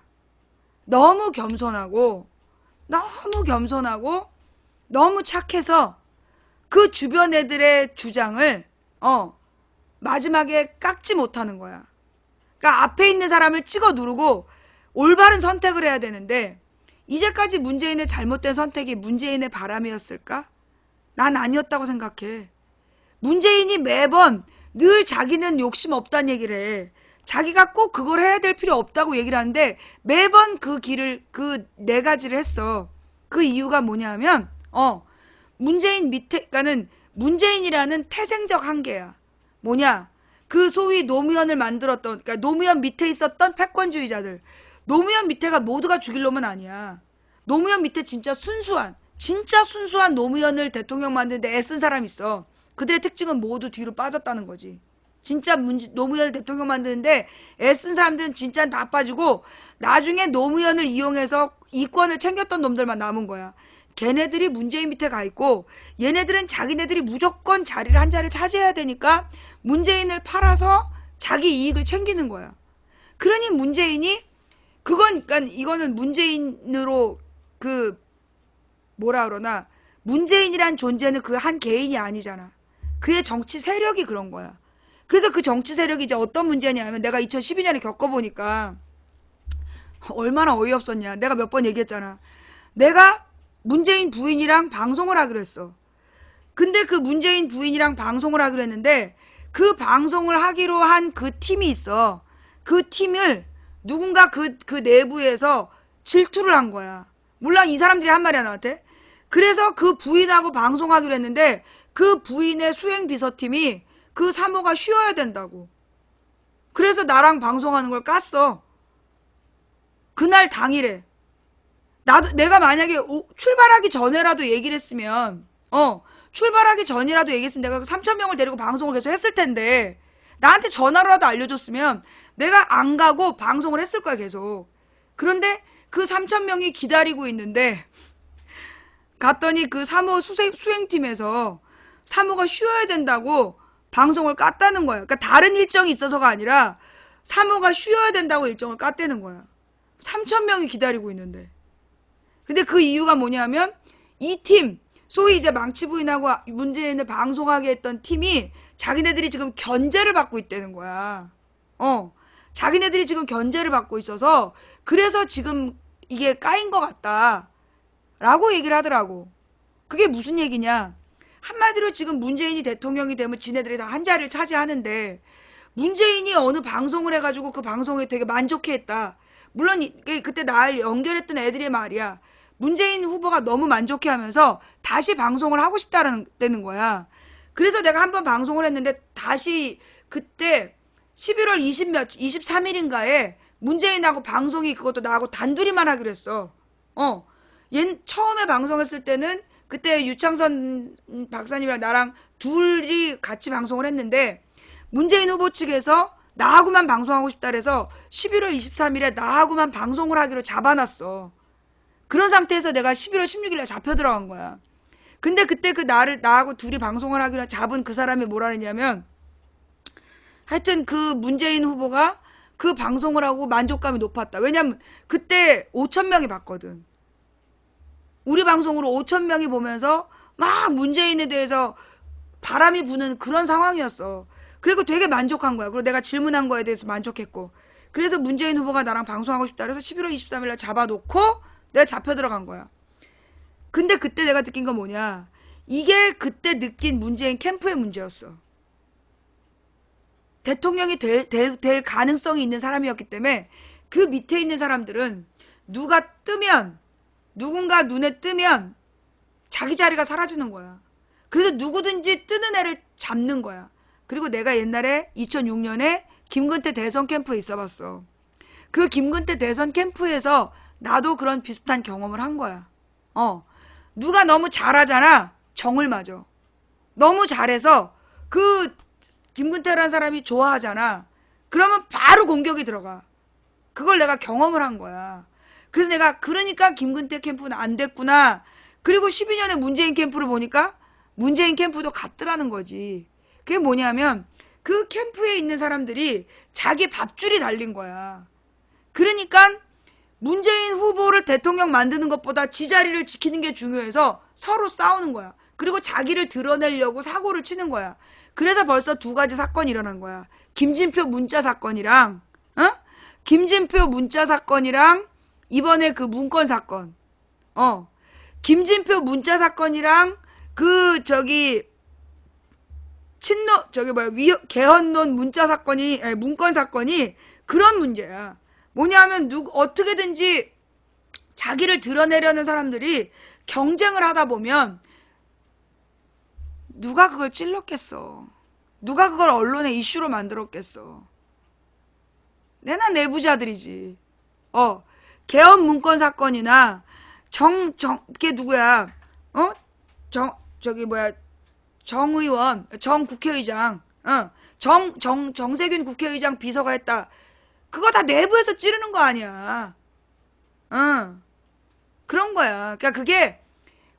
너무 겸손하고 너무 착해서 그 주변 애들의 주장을 마지막에 깎지 못하는 거야. 그러니까 앞에 있는 사람을 찍어 누르고 올바른 선택을 해야 되는데 이제까지 문재인의 잘못된 선택이 문재인의 바람이었을까? 난 아니었다고 생각해. 문재인이 매번 늘 자기는 욕심 없다는 얘기를 해. 자기가 꼭 그걸 해야 될 필요 없다고 얘기를 하는데 매번 그 길을 그 네 가지를 했어. 그 이유가 뭐냐면 문재인 밑에 그러니까는 문재인이라는 태생적 한계야. 뭐냐? 그 소위 노무현을 만들었던 그러니까 노무현 밑에 있었던 패권주의자들. 노무현 밑에가 모두가 죽일 놈은 아니야. 노무현 밑에 진짜 순수한 노무현을 대통령 만드는데 애쓴 사람이 있어. 그들의 특징은 모두 뒤로 빠졌다는 거지. 진짜 노무현을 대통령 만드는데 애쓴 사람들은 진짜 다 빠지고 나중에 노무현을 이용해서 이권을 챙겼던 놈들만 남은 거야. 걔네들이 문재인 밑에 가 있고 얘네들은 자기네들이 무조건 자리를 한 자리를 차지해야 되니까 문재인을 팔아서 자기 이익을 챙기는 거야. 그러니 문재인이 그러니까 이거는 문재인으로 뭐라 그러나 문재인이란 존재는 그 한 개인이 아니잖아. 그의 정치 세력이 그런 거야. 그래서 그 정치 세력이 이제 어떤 문제냐면 내가 2012년에 겪어보니까 얼마나 어이없었냐. 내가 몇 번 얘기했잖아. 내가 문재인 부인이랑 방송을 하기로 했어. 근데 그 문재인 부인이랑 방송을 하기로 했는데 그 방송을 하기로 한 그 팀이 있어. 그 팀을 누군가 그 내부에서 질투를 한 거야. 물론 이 사람들이 한 말이야 나한테. 그래서 그 부인하고 방송하기로 했는데 그 부인의 수행비서팀이 그 사모가 쉬어야 된다고. 그래서 나랑 방송하는 걸 깠어. 그날 당일에 내가 만약에 출발하기 전에라도 얘기를 했으면 출발하기 전이라도 얘기했으면 내가 3,000명을 데리고 방송을 계속 했을 텐데 나한테 전화로라도 알려줬으면 내가 안 가고 방송을 했을 거야 계속. 그런데 그 3,000명이 기다리고 있는데 갔더니 그 사무 수행팀에서 사무가 쉬어야 된다고 방송을 깠다는 거야. 그러니까 다른 일정이 있어서가 아니라 사무가 쉬어야 된다고 일정을 깠다는 거야. 3,000명이 기다리고 있는데. 근데 그 이유가 뭐냐면 이 팀, 소위 이제 망치부인하고 문재인을 방송하게 했던 팀이 자기네들이 지금 견제를 받고 있다는 거야. 자기네들이 지금 견제를 받고 있어서 그래서 지금 이게 까인 것 같다. 라고 얘기를 하더라고. 그게 무슨 얘기냐. 한마디로 지금 문재인이 대통령이 되면 지네들이 다 한 자리를 차지하는데 문재인이 어느 방송을 해가지고 그 방송에 되게 만족해했다. 물론 그때 날 연결했던 애들의 말이야. 문재인 후보가 너무 만족해하면서 다시 방송을 하고 싶다는 거야. 그래서 내가 한번 방송을 했는데 다시 그때 11월 23일인가에 문재인하고 방송이 그것도 나하고 단둘이만 하기로 했어. 처음에 방송했을 때는 그때 유창선 박사님이랑 나랑 둘이 같이 방송을 했는데 문재인 후보 측에서 나하고만 방송하고 싶다 그래서 11월 23일에 나하고만 방송을 하기로 잡아놨어. 그런 상태에서 내가 11월 16일에 잡혀 들어간 거야. 근데 그때 나하고 둘이 방송을 하기로 잡은 그 사람이 뭐라 했냐면 하여튼 그 문재인 후보가 그 방송을 하고 만족감이 높았다. 왜냐면 그때 5,000명이 봤거든. 우리 방송으로 5,000명이 보면서 막 문재인에 대해서 바람이 부는 그런 상황이었어. 그리고 되게 만족한 거야. 그리고 내가 질문한 거에 대해서 만족했고. 그래서 문재인 후보가 나랑 방송하고 싶다 그래서 11월 23일에 잡아놓고 내가 잡혀 들어간 거야. 근데 그때 내가 느낀 건 뭐냐. 이게 그때 느낀 문재인 캠프의 문제였어. 대통령이 될 가능성이 있는 사람이었기 때문에 그 밑에 있는 사람들은 누군가 눈에 뜨면 자기 자리가 사라지는 거야. 그래서 누구든지 뜨는 애를 잡는 거야. 그리고 내가 옛날에 2006년에 김근태 대선 캠프에 있어봤어. 그 김근태 대선 캠프에서 나도 그런 비슷한 경험을 한 거야. 누가 너무 잘하잖아. 정을 맞아. 너무 잘해서 그 김근태라는 사람이 좋아하잖아. 그러면 바로 공격이 들어가. 그걸 내가 경험을 한 거야. 그래서 내가 그러니까 김근태 캠프는 안 됐구나. 그리고 12년에 문재인 캠프를 보니까 문재인 캠프도 같더라는 거지. 그게 뭐냐면 그 캠프에 있는 사람들이 자기 밥줄이 달린 거야. 그러니까 문재인 후보를 대통령 만드는 것보다 지 자리를 지키는 게 중요해서 서로 싸우는 거야. 그리고 자기를 드러내려고 사고를 치는 거야. 그래서 벌써 두 가지 사건이 일어난 거야. 김진표 문자 사건이랑 김진표 문자 사건이랑 이번에 그 문건 사건. 김진표 문자 사건이랑 그 개헌론 문자 사건이 문건 사건이 그런 문제야. 뭐냐면 어떻게든지 자기를 드러내려는 사람들이 경쟁을 하다 보면 누가 그걸 찔렀겠어. 누가 그걸 언론의 이슈로 만들었겠어. 내나 내부자들이지. 개헌 문건 사건이나 그게 누구야? 정 의원, 정 국회의장, 정세균 국회의장 비서가 했다. 그거 다 내부에서 찌르는 거 아니야. 그런 거야. 그러니까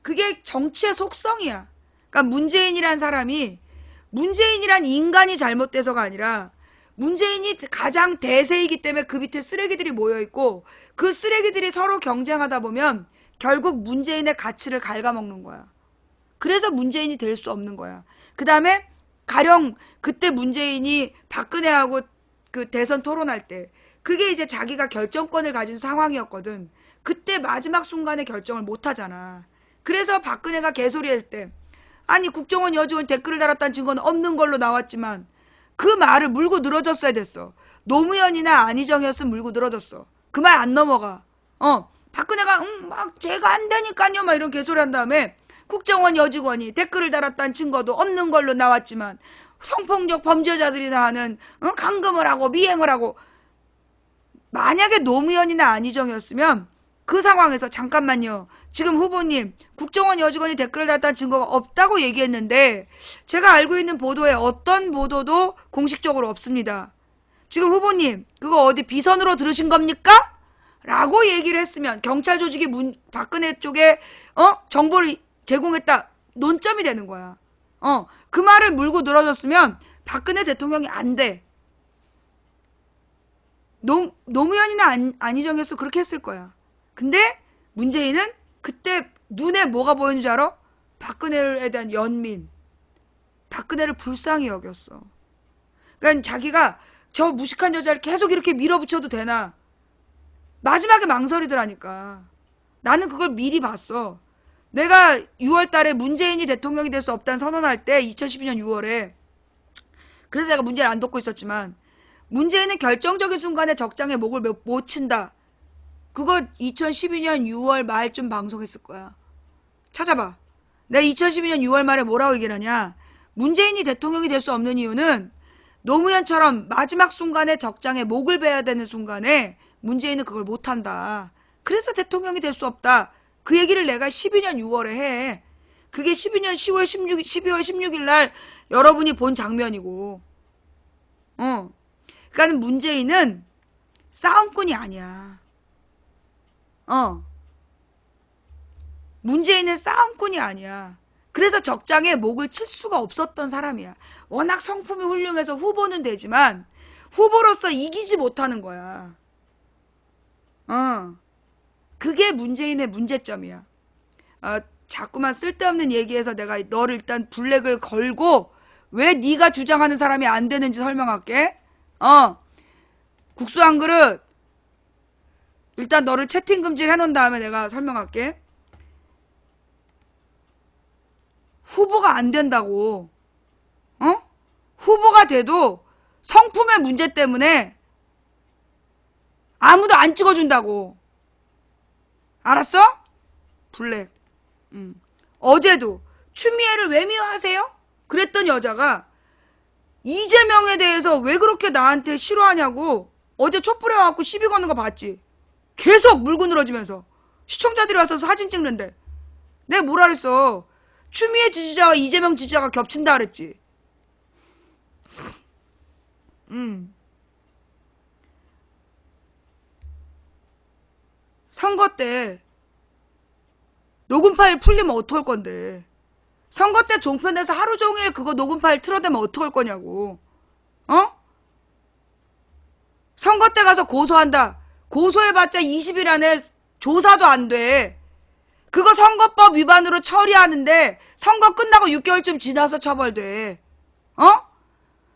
그게 정치의 속성이야. 그러니까 문재인이란 사람이, 문재인이란 인간이 잘못돼서가 아니라 문재인이 가장 대세이기 때문에 그 밑에 쓰레기들이 모여있고 그 쓰레기들이 서로 경쟁하다 보면 결국 문재인의 가치를 갉아먹는 거야. 그래서 문재인이 될 수 없는 거야. 그 다음에 가령 그때 문재인이 박근혜하고 그 대선 토론할 때 그게 이제 자기가 결정권을 가진 상황이었거든. 그때 마지막 순간에 결정을 못 하잖아. 그래서 박근혜가 개소리할 때 아니 국정원 여직원 댓글을 달았다는 증거는 없는 걸로 나왔지만 그 말을 물고 늘어졌어야 됐어. 노무현이나 안희정이었으면 물고 늘어졌어. 그 말 안 넘어가. 박근혜가 막 제가 안 되니까요 막 이런 개소리 한 다음에 국정원 여직원이 댓글을 달았다는 증거도 없는 걸로 나왔지만 성폭력 범죄자들이나 하는 강금을 하고 미행을 하고 만약에 노무현이나 안희정이었으면 그 상황에서 잠깐만요. 지금 후보님 국정원 여직원이 댓글을 달았다는 증거가 없다고 얘기했는데 제가 알고 있는 보도에 어떤 보도도 공식적으로 없습니다. 지금 후보님 그거 어디 비선으로 들으신 겁니까? 라고 얘기를 했으면 경찰 조직이 박근혜 쪽에 정보를 제공했다 논점이 되는 거야. 그 말을 물고 늘어졌으면 박근혜 대통령이 안 돼. 노무현이나 안희정이었어 그렇게 했을 거야. 근데 문재인은 그때 눈에 뭐가 보이는 줄 알아? 박근혜에 대한 연민. 박근혜를 불쌍히 여겼어. 그러니까 자기가 저 무식한 여자를 계속 이렇게 밀어붙여도 되나. 마지막에 망설이더라니까. 나는 그걸 미리 봤어. 내가 6월 달에 문재인이 대통령이 될 수 없다는 선언할 때 2012년 6월에 그래서 내가 문재인을 안 돕고 있었지만 문재인은 결정적인 순간에 적장에 목을 못 친다. 그거 2012년 6월 말쯤 방송했을 거야. 찾아봐. 내가 2012년 6월 말에 뭐라고 얘기를 하냐. 문재인이 대통령이 될 수 없는 이유는 노무현처럼 마지막 순간에 적장에 목을 베야 되는 순간에 문재인은 그걸 못한다. 그래서 대통령이 될 수 없다. 그 얘기를 내가 12년 6월에 해. 그게 12년 10월 16일, 12월 16일 날 여러분이 본 장면이고. 그러니까 문재인은 싸움꾼이 아니야. 문재인은 싸움꾼이 아니야. 그래서 적장에 목을 칠 수가 없었던 사람이야. 워낙 성품이 훌륭해서 후보는 되지만 후보로서 이기지 못하는 거야. 그게 문재인의 문제점이야. 자꾸만 쓸데없는 얘기해서 내가 너를 일단 블랙을 걸고 왜 네가 주장하는 사람이 안 되는지 설명할게. 국수 한 그릇 일단 너를 채팅 금지를 해놓은 다음에 내가 설명할게. 후보가 안 된다고. 후보가 돼도 성품의 문제 때문에 아무도 안 찍어준다고. 알았어? 블랙. 어제도 추미애를 왜 미워하세요? 그랬던 여자가 이재명에 대해서 왜 그렇게 나한테 싫어하냐고 어제 촛불에 와갖고 시비 거는 거 봤지? 계속 물고 늘어지면서 시청자들이 와서 사진 찍는데 내가 뭐라 그랬어? 추미애 지지자와 이재명 지지자가 겹친다 그랬지. 선거 때 녹음 파일 풀리면 어떡할 건데. 선거 때 종편에서 하루 종일 그거 녹음 파일 틀어대면 어떡할 거냐고. 선거 때 가서 고소한다. 고소해봤자 20일 안에 조사도 안 돼. 그거 선거법 위반으로 처리하는데 선거 끝나고 6개월쯤 지나서 처벌돼.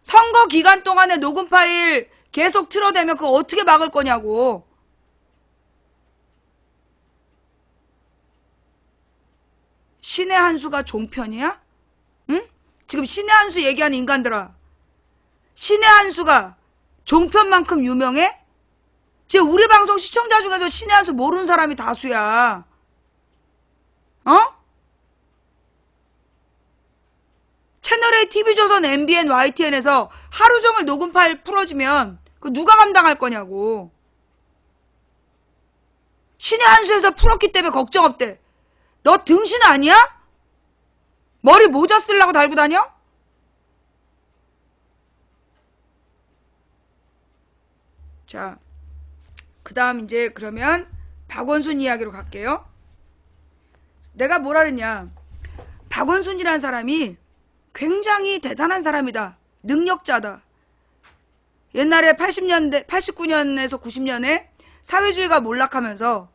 선거 기간 동안에 녹음 파일 계속 틀어대면 그거 어떻게 막을 거냐고. 신의 한 수가 종편이야? 응? 지금 신의 한 수 얘기하는 인간들아. 신의 한 수가 종편만큼 유명해? 지금 우리 방송 시청자 중에도 신의 한 수 모르는 사람이 다수야. 채널A, TV조선, MBN, YTN에서 하루 종일 녹음 파일 풀어지면 그 누가 감당할 거냐고. 신의 한 수에서 풀었기 때문에 걱정 없대. 너 등신 아니야? 머리 모자 쓰려고 달고 다녀? 자, 그 다음 이제 그러면 박원순 이야기로 갈게요. 내가 뭐라 그랬냐. 박원순이라는 사람이 굉장히 대단한 사람이다. 능력자다. 옛날에 80년대, 89년에서 90년에 사회주의가 몰락하면서